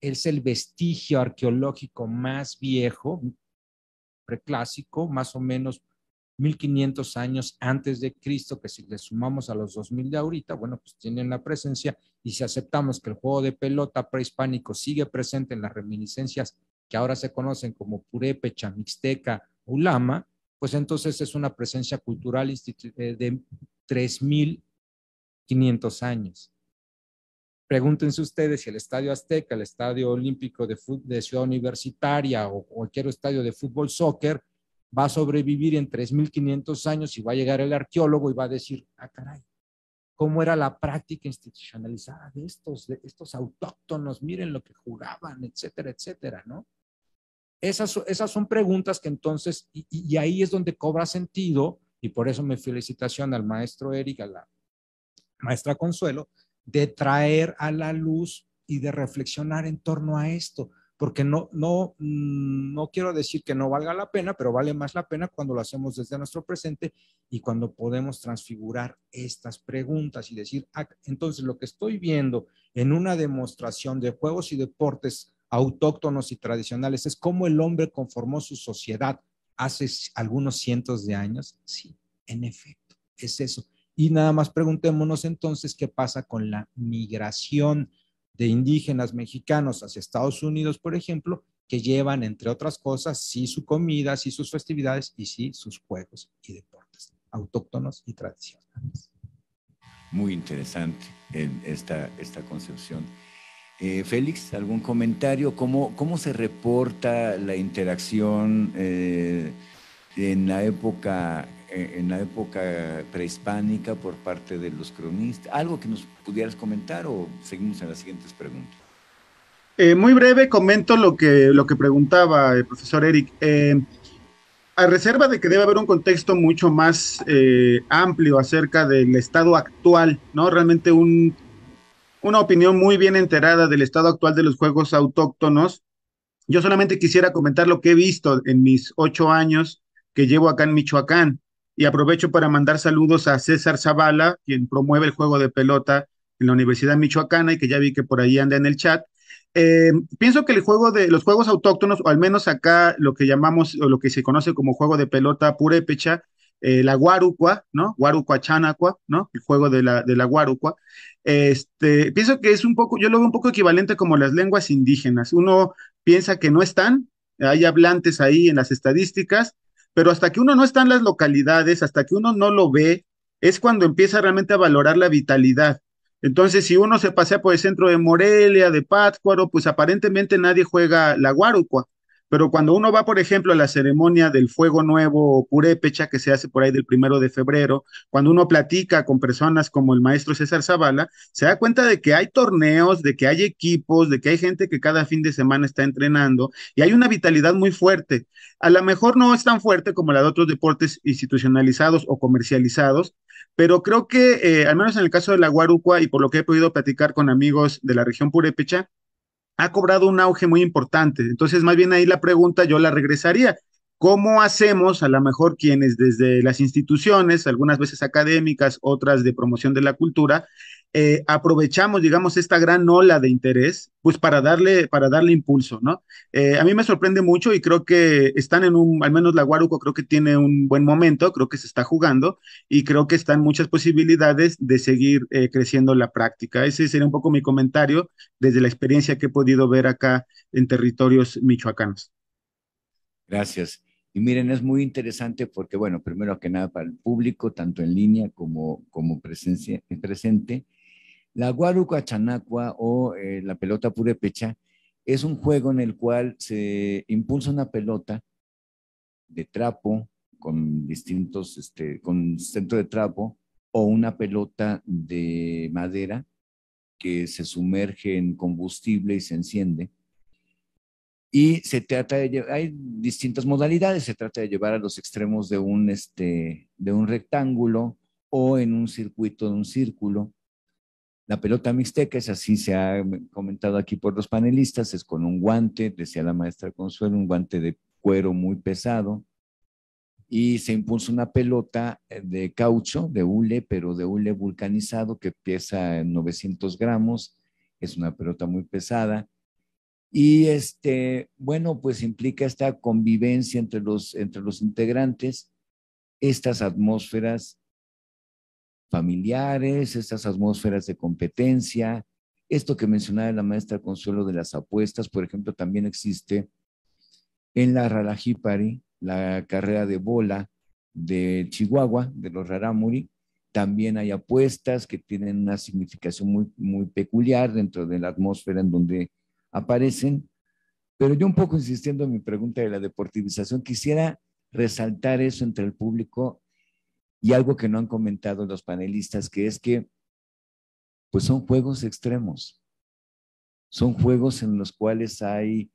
es el vestigio arqueológico más viejo, preclásico, más o menos 1500 años antes de Cristo, que si le sumamos a los 2000 de ahorita, bueno, pues tienen la presencia, y si aceptamos que el juego de pelota prehispánico sigue presente en las reminiscencias que ahora se conocen como purépecha, mixteca, ulama, pues entonces es una presencia cultural de 3500 años. Pregúntense ustedes si el Estadio Azteca, el Estadio Olímpico de Ciudad Universitaria o cualquier estadio de fútbol, soccer, va a sobrevivir en 3500 años y va a llegar el arqueólogo y va a decir, ah, caray, ¿cómo era la práctica institucionalizada de estos autóctonos? Miren lo que jugaban, etcétera, etcétera, ¿no? Esas son preguntas que entonces, y ahí es donde cobra sentido, y por eso mi felicitación al maestro Eric, a la maestra Consuelo, de traer a la luz y de reflexionar en torno a esto, porque no quiero decir que no valga la pena, pero vale más la pena cuando lo hacemos desde nuestro presente y cuando podemos transfigurar estas preguntas y decir, ah, entonces lo que estoy viendo en una demostración de juegos y deportes autóctonos y tradicionales es cómo el hombre conformó su sociedad hace algunos cientos de años. Sí, en efecto, es eso. Y nada más preguntémonos entonces qué pasa con la migración de indígenas mexicanos hacia Estados Unidos, por ejemplo, que llevan, entre otras cosas, sí su comida, sí sus festividades y sí sus juegos y deportes autóctonos y tradicionales. Muy interesante esta concepción. Félix, ¿algún comentario? ¿Cómo se reporta la interacción en la época en la época prehispánica por parte de los cronistas. ¿Algo que nos pudieras comentar o seguimos en las siguientes preguntas? Muy breve, comento lo que preguntaba el profesor Eric. A reserva de que debe haber un contexto mucho más amplio acerca del estado actual, ¿no? Realmente una opinión muy bien enterada del estado actual de los juegos autóctonos. Yo solamente quisiera comentar lo que he visto en mis 8 años que llevo acá en Michoacán y aprovecho para mandar saludos a César Zavala, quien promueve el juego de pelota en la Universidad Michoacana y que ya vi que por ahí anda en el chat. Pienso que los juegos autóctonos, o al menos acá lo que llamamos o lo que se conoce como juego de pelota purépecha, la guarucua, ¿no? Guarucua chanacua, ¿no? El juego de la guarucua. Pienso que es un poco, yo lo veo un poco equivalente como las lenguas indígenas. Uno piensa que no están, hay hablantes ahí en las estadísticas, pero hasta que uno no está en las localidades, hasta que uno no lo ve, es cuando empieza realmente a valorar la vitalidad. Entonces, si uno se pasea por el centro de Morelia, de Pátzcuaro, pues aparentemente nadie juega la guarucua. Pero cuando uno va, por ejemplo, a la ceremonia del Fuego Nuevo Purépecha, que se hace por ahí del 1 de febrero, cuando uno platica con personas como el maestro César Zavala, se da cuenta de que hay torneos, de que hay equipos, de que hay gente que cada fin de semana está entrenando y hay una vitalidad muy fuerte. A lo mejor no es tan fuerte como la de otros deportes institucionalizados o comercializados, pero creo que, al menos en el caso de la Guarucua y por lo que he podido platicar con amigos de la región purépecha, ha cobrado un auge muy importante. Entonces, más bien ahí la pregunta yo la regresaría. ¿Cómo hacemos, a lo mejor quienes desde las instituciones, algunas veces académicas, otras de promoción de la cultura, aprovechamos, digamos, esta gran ola de interés, pues para darle impulso, ¿no? A mí me sorprende mucho y creo que están al menos la Guaruco creo que tiene un buen momento, creo que se está jugando y creo que están muchas posibilidades de seguir creciendo la práctica. Ese sería un poco mi comentario desde la experiencia que he podido ver acá en territorios michoacanos. Gracias. Y miren, es muy interesante porque, bueno, primero que nada para el público, tanto en línea como presente, la Guaruca Chanacua o la pelota purépecha es un juego en el cual se impulsa una pelota de trapo con con centro de trapo o una pelota de madera que se sumerge en combustible y se enciende. Y se trata hay distintas modalidades, se trata de llevar a los extremos de un rectángulo o en un circuito de un círculo. La pelota mixteca es así, se ha comentado aquí por los panelistas, es con un guante, decía la maestra Consuelo, un guante de cuero muy pesado, y se impulsa una pelota de caucho, de hule, pero de hule vulcanizado que pesa 900 gramos, es una pelota muy pesada, y bueno, pues implica esta convivencia entre los integrantes, estas atmósferas familiares, estas atmósferas de competencia. Esto que mencionaba la maestra Consuelo de las apuestas, por ejemplo, también existe en la Ralajipari, la carrera de bola de Chihuahua, de los Rarámuri. También hay apuestas que tienen una significación muy, muy peculiar dentro de la atmósfera en donde aparecen. Pero yo un poco insistiendo en mi pregunta de la deportivización, quisiera resaltar eso entre el público y algo que no han comentado los panelistas, que es que pues son juegos extremos, son juegos en los cuales hay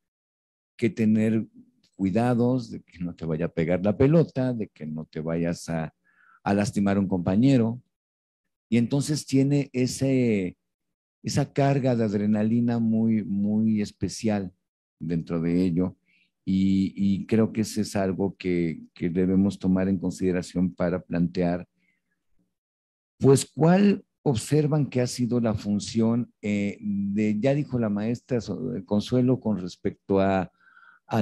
que tener cuidados de que no te vaya a pegar la pelota, de que no te vayas a lastimar a un compañero, y entonces tiene esa carga de adrenalina muy, muy especial dentro de ello, y creo que eso es algo que debemos tomar en consideración para plantear, pues, ¿cuál observan que ha sido la función ya dijo la maestra Consuelo, con respecto a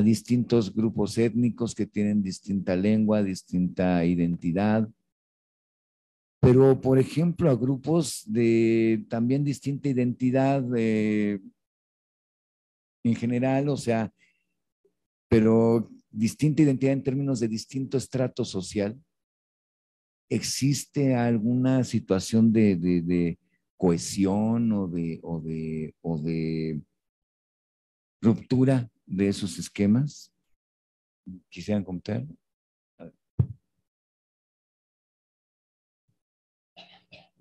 distintos grupos étnicos que tienen distinta lengua, distinta identidad, pero por ejemplo a grupos de también distinta identidad en general, o sea, pero distinta identidad en términos de distinto estrato social? ¿Existe alguna situación de cohesión o de ruptura de esos esquemas? ¿Quisieran comentar?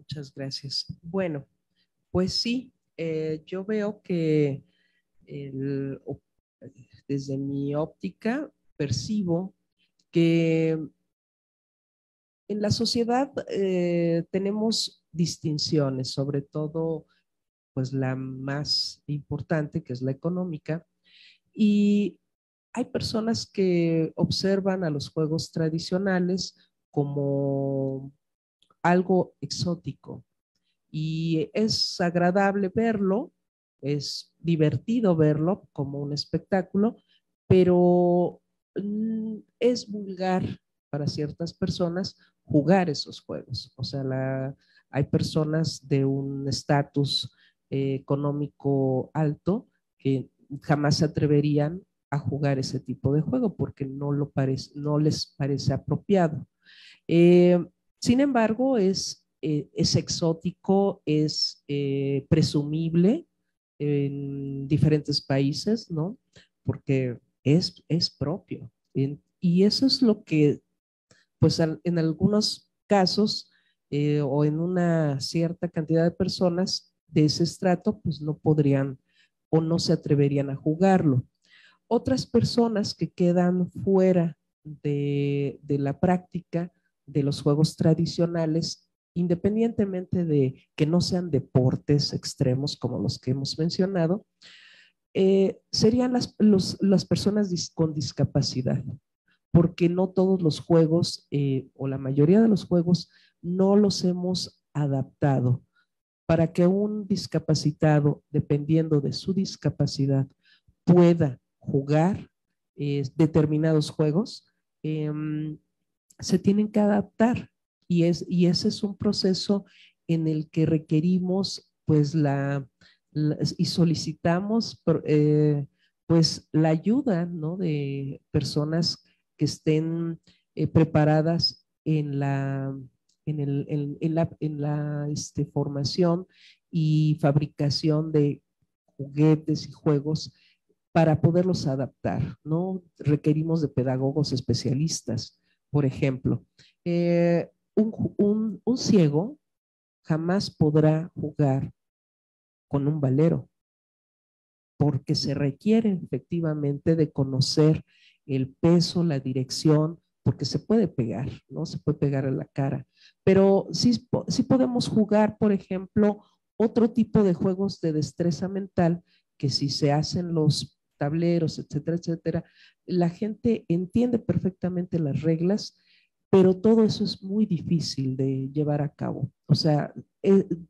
Muchas gracias. Bueno, pues sí, yo veo que desde mi óptica percibo que en la sociedad tenemos distinciones, sobre todo pues la más importante, que es la económica, y hay personas que observan a los juegos tradicionales como algo exótico y es agradable verlo, es divertido verlo como un espectáculo, pero es vulgar para ciertas personas jugar esos juegos. O sea, hay personas de un estatus económico alto que jamás se atreverían a jugar ese tipo de juego porque no les parece apropiado. Eh, Sin embargo, es exótico, es presumible en diferentes países, ¿no? Porque es propio. Y eso es lo que, pues en algunos casos o en una cierta cantidad de personas de ese estrato, pues no podrían o no se atreverían a jugarlo. Otras personas que quedan fuera de la práctica de los juegos tradicionales, independientemente de que no sean deportes extremos como los que hemos mencionado, serían las personas con discapacidad, porque no todos los juegos o la mayoría de los juegos no los hemos adaptado para que un discapacitado, dependiendo de su discapacidad, pueda jugar determinados juegos, se tienen que adaptar y ese es un proceso en el que requerimos pues y solicitamos pues la ayuda, ¿no? De personas que estén preparadas en la formación y fabricación de juguetes y juegos para poderlos adaptar, ¿no? Requerimos de pedagogos especialistas. Por ejemplo, un ciego jamás podrá jugar con un valero porque se requiere efectivamente de conocer el peso, la dirección, porque se puede pegar, ¿no? Se puede pegar en la cara. Pero sí podemos jugar, por ejemplo, otro tipo de juegos de destreza mental que si se hacen los tableros, etcétera, etcétera, la gente entiende perfectamente las reglas, pero todo eso es muy difícil de llevar a cabo. O sea,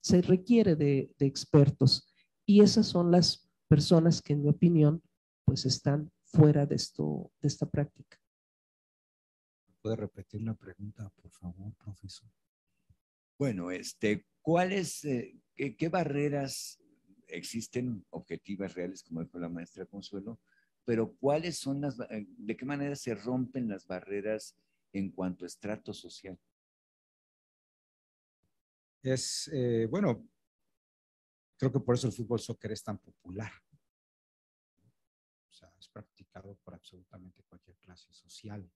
se requiere de expertos y esas son las personas que en mi opinión pues están fuera de esta práctica. ¿Puede repetir la pregunta, por favor, profesor? Bueno, qué barreras existen objetivas reales, como dijo la maestra Consuelo, pero cuáles son de qué manera se rompen las barreras en cuanto a estrato social? Bueno, creo que por eso el fútbol soccer es tan popular. O sea, es practicado por absolutamente cualquier clase social.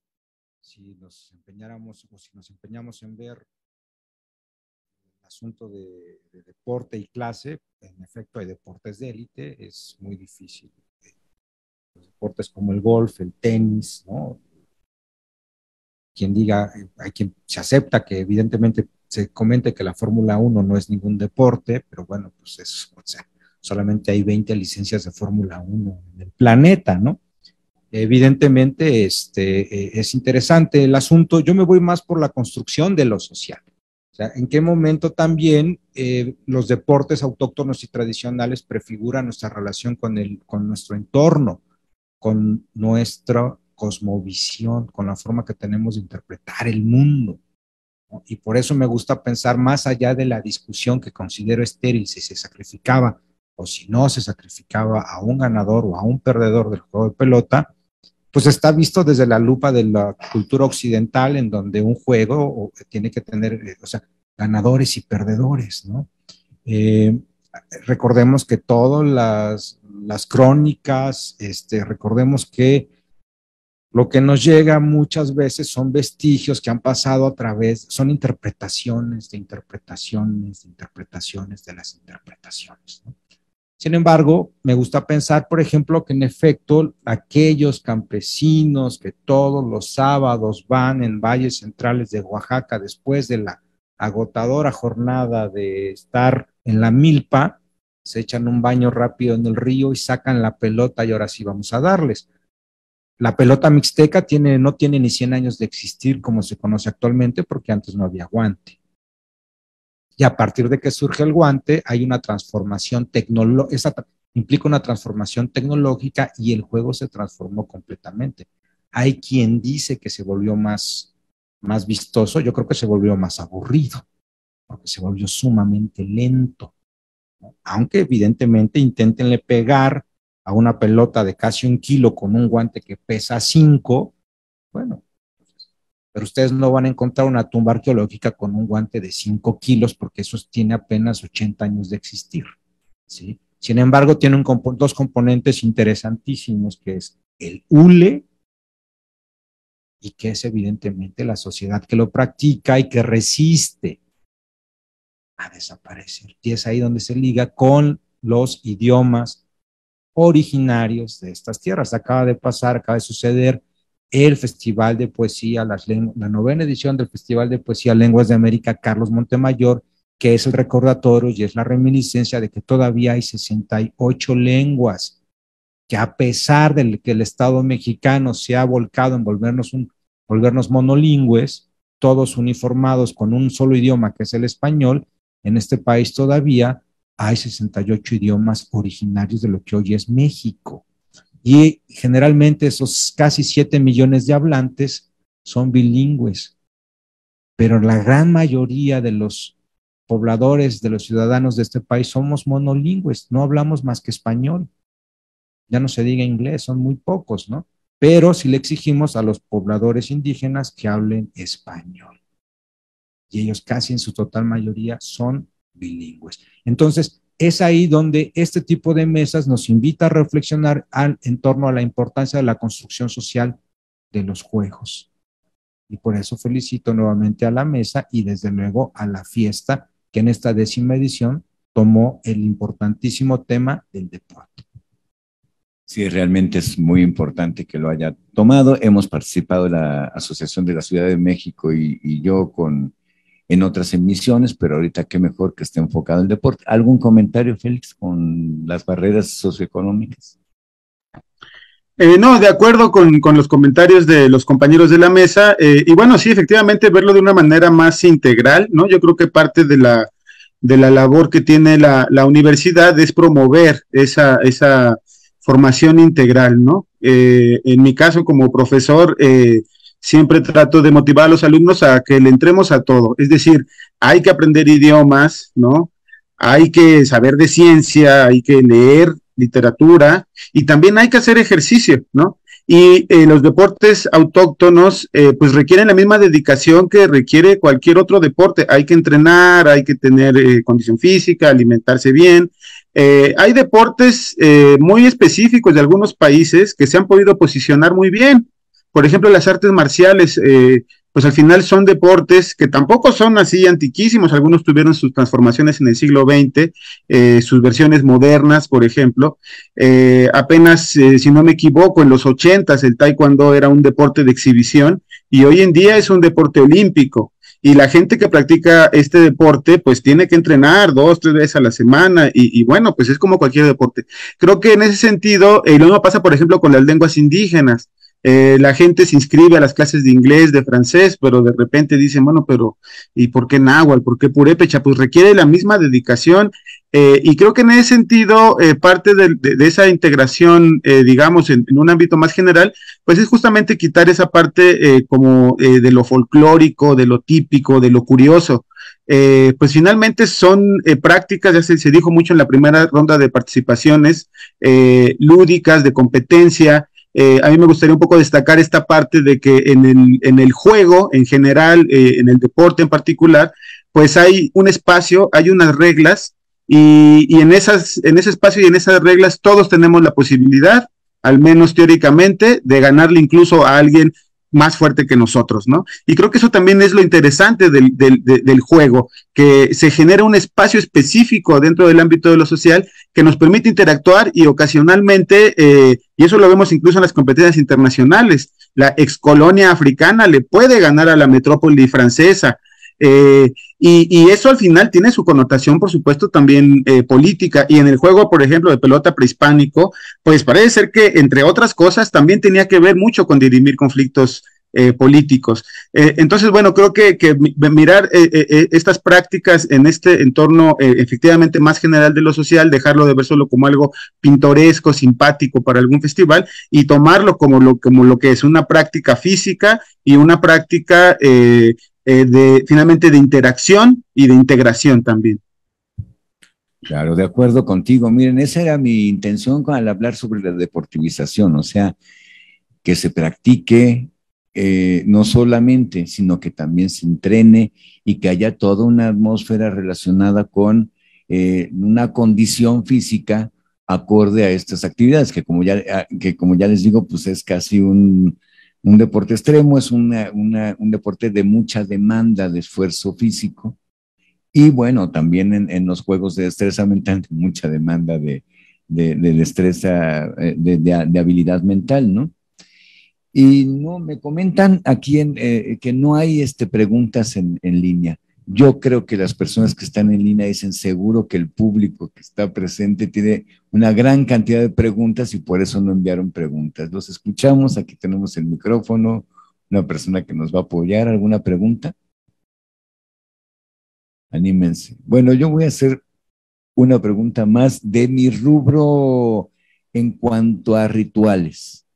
Si nos empeñamos en ver el asunto de deporte y clase, en efecto hay deportes de élite, es muy difícil. Los deportes como el golf, el tenis, ¿no? Quien diga, hay quien se acepta que evidentemente se comente que la Fórmula 1 no es ningún deporte, pero bueno, pues eso, o sea, solamente hay 20 licencias de Fórmula 1 en el planeta, ¿no? Evidentemente, es interesante el asunto. Yo me voy más por la construcción de lo social. O sea, en qué momento también los deportes autóctonos y tradicionales prefiguran nuestra relación con nuestro entorno, con nuestra cosmovisión, con la forma que tenemos de interpretar el mundo, ¿no? Y por eso me gusta pensar más allá de la discusión que considero estéril, si se sacrificaba o si no se sacrificaba a un ganador o a un perdedor del juego de pelota, pues está visto desde la lupa de la cultura occidental, en donde un juego tiene que tener, o sea, ganadores y perdedores, ¿no? Recordemos que todas las crónicas, recordemos que Lo que nos llega muchas veces son vestigios que han pasado a través, son interpretaciones de interpretaciones, de interpretaciones de las interpretaciones, ¿no? Sin embargo, me gusta pensar, por ejemplo, que en efecto aquellos campesinos que todos los sábados van en valles centrales de Oaxaca después de la agotadora jornada de estar en la milpa, se echan un baño rápido en el río y sacan la pelota y ahora sí vamos a darles. La pelota mixteca no tiene ni 100 años de existir como se conoce actualmente porque antes no había guante. Y a partir de que surge el guante, hay una transformación tecnológica, implica una transformación tecnológica y el juego se transformó completamente. Hay quien dice que se volvió más vistoso, yo creo que se volvió más aburrido, porque se volvió sumamente lento, ¿no? Aunque evidentemente inténtenle pegar a una pelota de casi 1 kilo con un guante que pesa 5, bueno, pero ustedes no van a encontrar una tumba arqueológica con un guante de 5 kilos porque eso tiene apenas 80 años de existir, ¿sí? Sin embargo, tiene dos componentes interesantísimos, que es el hule y que es evidentemente la sociedad que lo practica y que resiste a desaparecer. Y es ahí donde se liga con los idiomas originarios de estas tierras. Acaba de suceder el Festival de Poesía, la 9ª edición del Festival de Poesía Lenguas de América Carlos Montemayor, que es el recordatorio y es la reminiscencia de que todavía hay 68 lenguas, que a pesar de que el Estado mexicano se ha volcado en volvernos monolingües, todos uniformados con un solo idioma que es el español, en este país todavía hay 68 idiomas originarios de lo que hoy es México. Y generalmente esos casi 7 millones de hablantes son bilingües, pero la gran mayoría de los pobladores, de los ciudadanos de este país somos monolingües, no hablamos más que español, ya no se diga inglés, son muy pocos, ¿no? Pero sí le exigimos a los pobladores indígenas que hablen español, y ellos casi en su total mayoría son bilingües. Entonces, es ahí donde este tipo de mesas nos invita a reflexionar en torno a la importancia de la construcción social de los juegos. Y por eso felicito nuevamente a la mesa y desde luego a la fiesta que en esta 10ª edición tomó el importantísimo tema del deporte. Sí, realmente es muy importante que lo haya tomado. Hemos participado en la Asociación de la Ciudad de México y yo en otras emisiones, pero ahorita qué mejor que esté enfocado en el deporte. ¿Algún comentario, Félix, con las barreras socioeconómicas? No, de acuerdo con los comentarios de los compañeros de la mesa, y bueno, sí, efectivamente, verlo de una manera más integral, ¿no? Yo creo que parte de la labor que tiene la universidad es promover esa formación integral, ¿no? En mi caso, como profesor, siempre trato de motivar a los alumnos a que le entremos a todo, es decir, hay que aprender idiomas, ¿no? Hay que saber de ciencia, hay que leer literatura y también hay que hacer ejercicio, ¿no? Y los deportes autóctonos pues requieren la misma dedicación que requiere cualquier otro deporte. Hay que entrenar, hay que tener condición física, alimentarse bien. Hay deportes muy específicos de algunos países que se han podido posicionar muy bien. Por ejemplo, las artes marciales, pues al final son deportes que tampoco son así antiquísimos, algunos tuvieron sus transformaciones en el siglo XX, sus versiones modernas, por ejemplo, apenas, si no me equivoco, en los 80s el taekwondo era un deporte de exhibición y hoy en día es un deporte olímpico. Y la gente que practica este deporte, pues tiene que entrenar 2, 3 veces a la semana y bueno, pues es como cualquier deporte. Creo que en ese sentido, lo mismo pasa, por ejemplo, con las lenguas indígenas. La gente se inscribe a las clases de inglés, de francés, pero de repente dicen, bueno, pero ¿y por qué náhuatl? ¿Por qué purépecha? Pues requiere la misma dedicación y creo que en ese sentido parte de esa integración, digamos, en un ámbito más general, pues es justamente quitar esa parte como de lo folclórico, de lo típico, de lo curioso. Pues finalmente son prácticas, ya se dijo mucho en la primera ronda de participaciones, lúdicas, de competencia. A mí me gustaría un poco destacar esta parte de que en el juego en general, en el deporte en particular, pues hay un espacio, hay unas reglas y en ese espacio y en esas reglas todos tenemos la posibilidad al menos teóricamente, de ganarle incluso a alguien más fuerte que nosotros, ¿no? Y creo que eso también es lo interesante del juego, que se genera un espacio específico dentro del ámbito de lo social que nos permite interactuar y ocasionalmente, y eso lo vemos incluso en las competencias internacionales, la excolonia africana le puede ganar a la metrópoli francesa, y eso al final tiene su connotación, por supuesto, también política. Y en el juego, por ejemplo, de pelota prehispánico, pues parece ser que, entre otras cosas, también tenía que ver mucho con dirimir conflictos políticos. Entonces, bueno, creo que mirar estas prácticas en este entorno efectivamente más general de lo social, dejarlo de ver solo como algo pintoresco, simpático para algún festival y tomarlo como lo que es una práctica física y una práctica finalmente de interacción y de integración también. Claro, de acuerdo contigo. Miren, esa era mi intención al hablar sobre la deportivización, o sea, que se practique no solamente, sino que también se entrene y que haya toda una atmósfera relacionada con una condición física acorde a estas actividades, que como ya les digo, pues es casi un deporte extremo, es un deporte de mucha demanda de esfuerzo físico y bueno, también en los juegos de destreza mental, mucha demanda de destreza, de habilidad mental, ¿no? Y no, me comentan aquí que no hay preguntas en línea. Yo creo que las personas que están en línea dicen seguro que el público que está presente tiene una gran cantidad de preguntas y por eso no enviaron preguntas. Los escuchamos, aquí tenemos el micrófono, una persona que nos va a apoyar. ¿Alguna pregunta? Anímense. Bueno, yo voy a hacer una pregunta más de mi rubro en cuanto a rituales.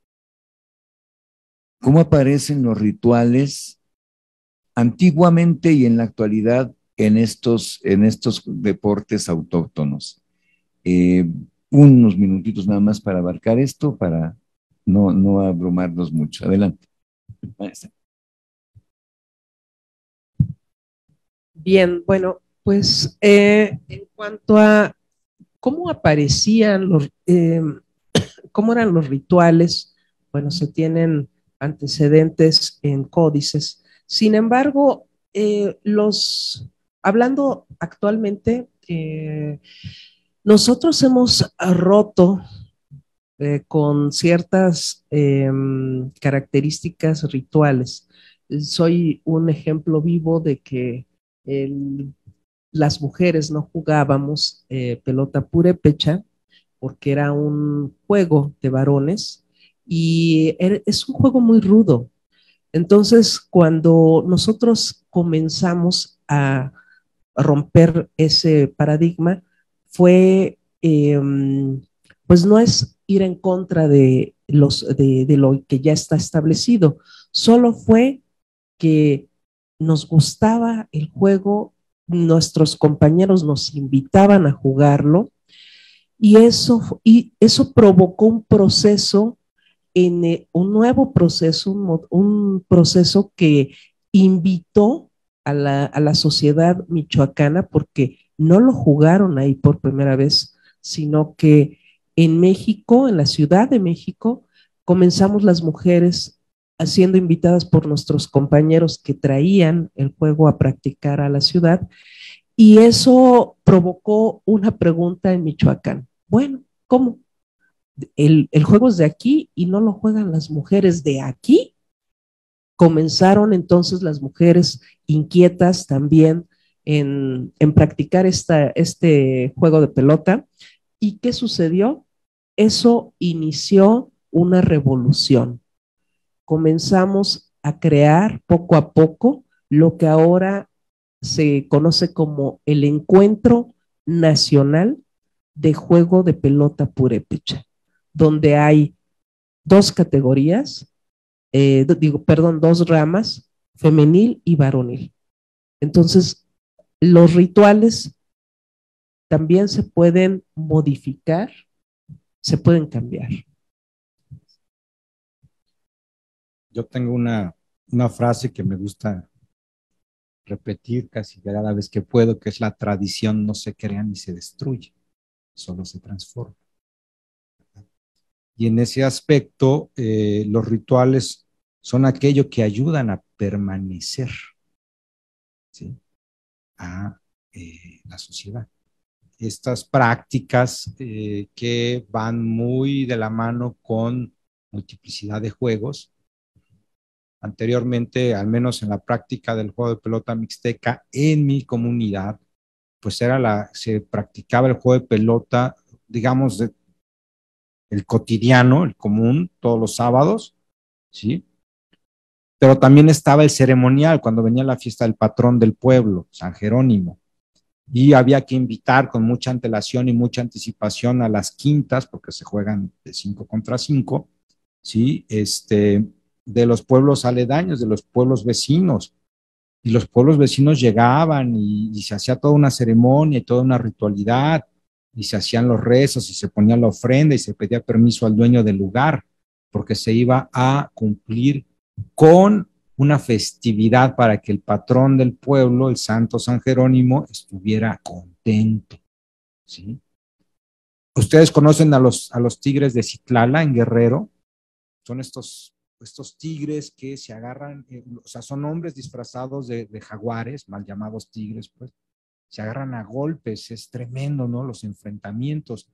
¿Cómo aparecen los rituales antiguamente y en la actualidad en estos deportes autóctonos? Unos minutitos nada más para abarcar esto, para no abrumarnos mucho. Adelante. Bien, bueno, pues en cuanto a cómo aparecían cómo eran los rituales, bueno, se tienen antecedentes en códices. Sin embargo, hablando actualmente, nosotros hemos roto con ciertas características rituales. Soy un ejemplo vivo de que las mujeres no jugábamos pelota purépecha porque era un juego de varones y es un juego muy rudo. Entonces, cuando nosotros comenzamos a romper ese paradigma, fue, pues no es ir en contra de lo que ya está establecido, solo fue que nos gustaba el juego, nuestros compañeros nos invitaban a jugarlo y eso provocó un proceso, un nuevo proceso, un proceso que invitó a la sociedad michoacana, porque no lo jugaron ahí por primera vez, sino que en México, en la Ciudad de México, comenzamos las mujeres siendo invitadas por nuestros compañeros que traían el juego a practicar a la ciudad, y eso provocó una pregunta en Michoacán. Bueno, ¿cómo? El juego es de aquí y no lo juegan las mujeres de aquí. Comenzaron entonces las mujeres inquietas también en practicar este juego de pelota. ¿Y qué sucedió? Eso inició una revolución. Comenzamos a crear poco a poco lo que ahora se conoce como el Encuentro Nacional de Juego de Pelota Purépecha, donde hay dos categorías, dos ramas, femenil y varonil. Entonces, los rituales también se pueden modificar, se pueden cambiar. Yo tengo una frase que me gusta repetir casi cada vez que puedo, que es: la tradición no se crea ni se destruye, solo se transforma. Y en ese aspecto, los rituales son aquello que ayudan a permanecer, ¿sí?, a la sociedad. Estas prácticas que van muy de la mano con multiplicidad de juegos. Anteriormente, al menos en la práctica del juego de pelota mixteca en mi comunidad, pues se practicaba el juego de pelota, digamos, el cotidiano, el común, todos los sábados, ¿sí? Pero también estaba el ceremonial, cuando venía la fiesta del patrón del pueblo, San Jerónimo, y había que invitar con mucha antelación y mucha anticipación a las quintas, porque se juegan de 5 contra 5, ¿sí? De los pueblos aledaños, de los pueblos vecinos, y los pueblos vecinos llegaban y se hacía toda una ceremonia y toda una ritualidad, y se hacían los rezos y se ponía la ofrenda y se pedía permiso al dueño del lugar, porque se iba a cumplir con una festividad para que el patrón del pueblo, el santo San Jerónimo, estuviera contento, ¿sí? Ustedes conocen a los tigres de Citlala en Guerrero. Son estos tigres que se agarran, o sea, son hombres disfrazados de jaguares, mal llamados tigres, pues, se agarran a golpes, es tremendo, ¿no?, los enfrentamientos.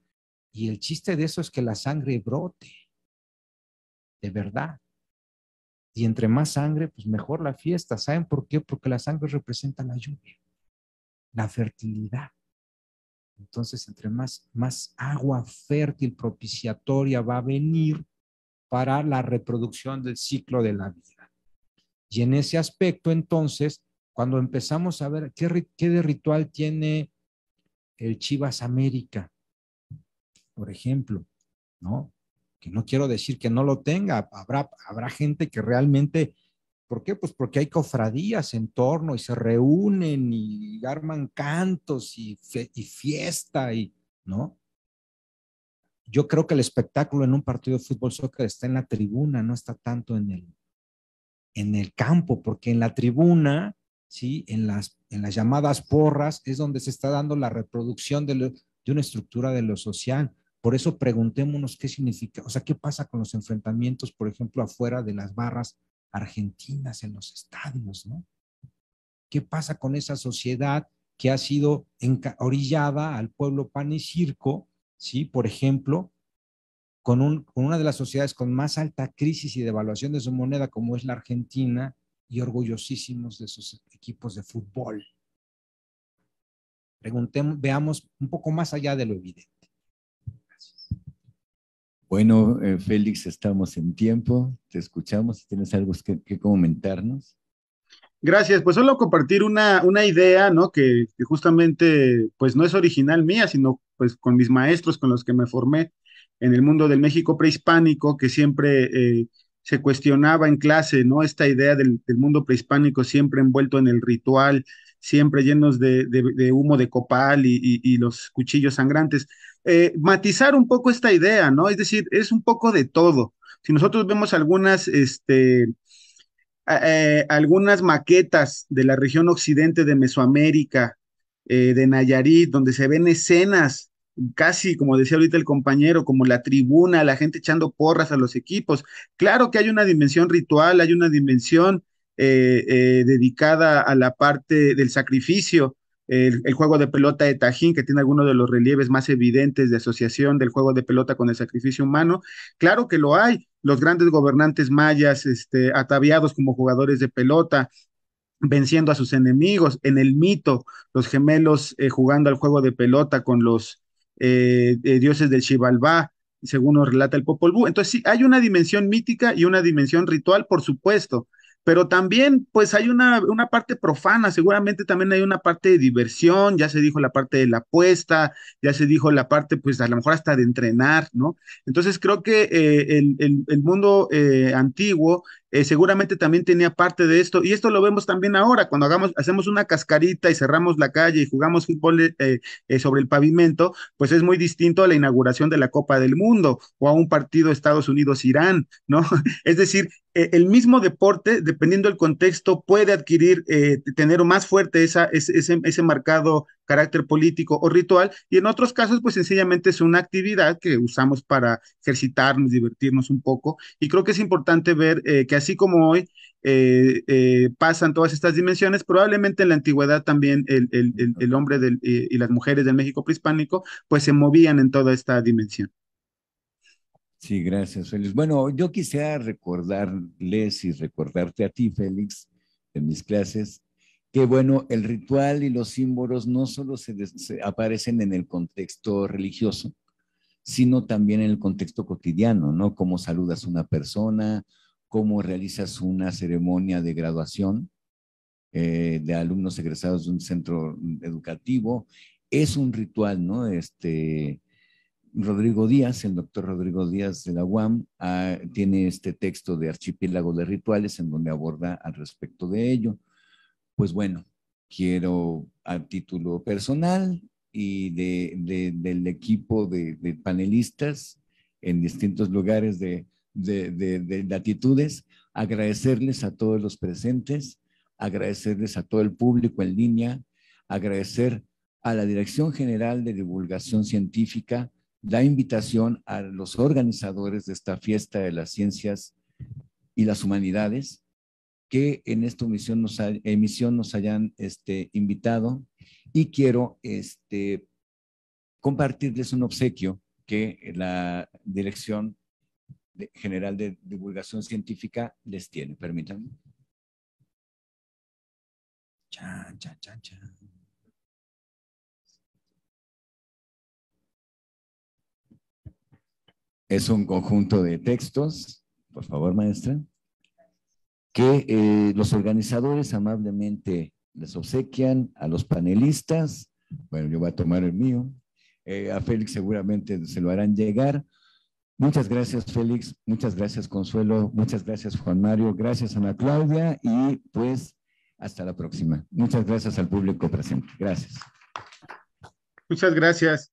Y el chiste de eso es que la sangre brote, de verdad. Y entre más sangre, pues mejor la fiesta. ¿Saben por qué? Porque la sangre representa la lluvia, la fertilidad. Entonces, entre más agua fértil, propiciatoria va a venir para la reproducción del ciclo de la vida. Y en ese aspecto, entonces, cuando empezamos a ver qué de ritual tiene el Chivas América, por ejemplo, ¿no? Que no quiero decir que no lo tenga, habrá gente que realmente, ¿por qué? Pues porque hay cofradías en torno y se reúnen y arman cantos y fiesta, ¿no? Yo creo que el espectáculo en un partido de fútbol soccer está en la tribuna, no está tanto en el campo, porque en la tribuna, ¿sí?, en las llamadas porras, es donde se está dando la reproducción de una estructura de lo social. Por eso preguntémonos qué significa, o sea, qué pasa con los enfrentamientos, por ejemplo, afuera de las barras argentinas en los estadios, ¿no? ¿Qué pasa con esa sociedad que ha sido orillada al pueblo pan y circo, ¿sí? Por ejemplo, con una de las sociedades con más alta crisis y devaluación de su moneda, como es la Argentina, y orgullosísimos de sus equipos de fútbol. Veamos un poco más allá de lo evidente. Gracias. Bueno, Félix, estamos en tiempo, te escuchamos, si tienes algo que comentarnos. Gracias, pues solo compartir una idea, ¿no? Que justamente, pues no es original mía, sino pues con mis maestros con los que me formé en el mundo del México prehispánico, que siempre se cuestionaba en clase, ¿no? Esta idea del mundo prehispánico siempre envuelto en el ritual, siempre llenos de humo de copal y los cuchillos sangrantes. Matizar un poco esta idea, ¿no? Es decir, es un poco de todo. Si nosotros vemos algunas maquetas de la región occidente de Mesoamérica, de Nayarit, donde se ven escenas, casi como decía ahorita el compañero, como la tribuna, la gente echando porras a los equipos. Claro que hay una dimensión ritual, hay una dimensión dedicada a la parte del sacrificio. El juego de pelota de Tajín, que tiene algunos de los relieves más evidentes de asociación del juego de pelota con el sacrificio humano. Claro que lo hay. Los grandes gobernantes mayas, ataviados como jugadores de pelota, venciendo a sus enemigos. En el mito, los gemelos jugando al juego de pelota con los dioses del Xibalbá, según nos relata el Popol Vuh. Entonces, sí, hay una dimensión mítica y una dimensión ritual, por supuesto, pero también, pues, hay una parte profana, seguramente también hay una parte de diversión, ya se dijo la parte de la apuesta, ya se dijo la parte, pues, a lo mejor hasta de entrenar, ¿no? Entonces, creo que el mundo antiguo seguramente también tenía parte de esto, y esto lo vemos también ahora, cuando hacemos una cascarita y cerramos la calle y jugamos fútbol sobre el pavimento, pues es muy distinto a la inauguración de la Copa del Mundo o a un partido Estados Unidos-Irán, ¿no? Es decir, el mismo deporte, dependiendo del contexto, puede adquirir, tener más fuerte ese marcado carácter político o ritual, y en otros casos, pues sencillamente es una actividad que usamos para ejercitarnos, divertirnos un poco, y creo que es importante ver que así como hoy pasan todas estas dimensiones, probablemente en la antigüedad también el hombre y las mujeres del México prehispánico, pues se movían en toda esta dimensión. Sí, gracias, Félix. Bueno, yo quisiera recordarles y recordarte a ti, Félix, en mis clases, que bueno, el ritual y los símbolos no solo se aparecen en el contexto religioso, sino también en el contexto cotidiano, ¿no? Cómo saludas a una persona, cómo realizas una ceremonia de graduación de alumnos egresados de un centro educativo. Es un ritual, ¿no? Rodrigo Díaz, el doctor Rodrigo Díaz de la UAM, tiene este texto de Archipiélago de Rituales en donde aborda al respecto de ello. Pues bueno, quiero a título personal y del equipo de panelistas en distintos lugares de latitudes, agradecerles a todos los presentes, agradecerles a todo el público en línea, agradecer a la Dirección General de Divulgación Científica la invitación a los organizadores de esta fiesta de las ciencias y las humanidades que en esta emisión nos hayan invitado, y quiero compartirles un obsequio que la Dirección General de Divulgación Científica les tiene. Permítanme. Chan, chan, chan, chan. Es un conjunto de textos, por favor, maestra, que los organizadores amablemente les obsequian a los panelistas. Bueno, yo voy a tomar el mío. A Félix seguramente se lo harán llegar. Muchas gracias, Félix. Muchas gracias, Consuelo. Muchas gracias, Juan Mario. Gracias, Ana Claudia. Y pues, hasta la próxima. Muchas gracias al público presente. Gracias. Muchas gracias.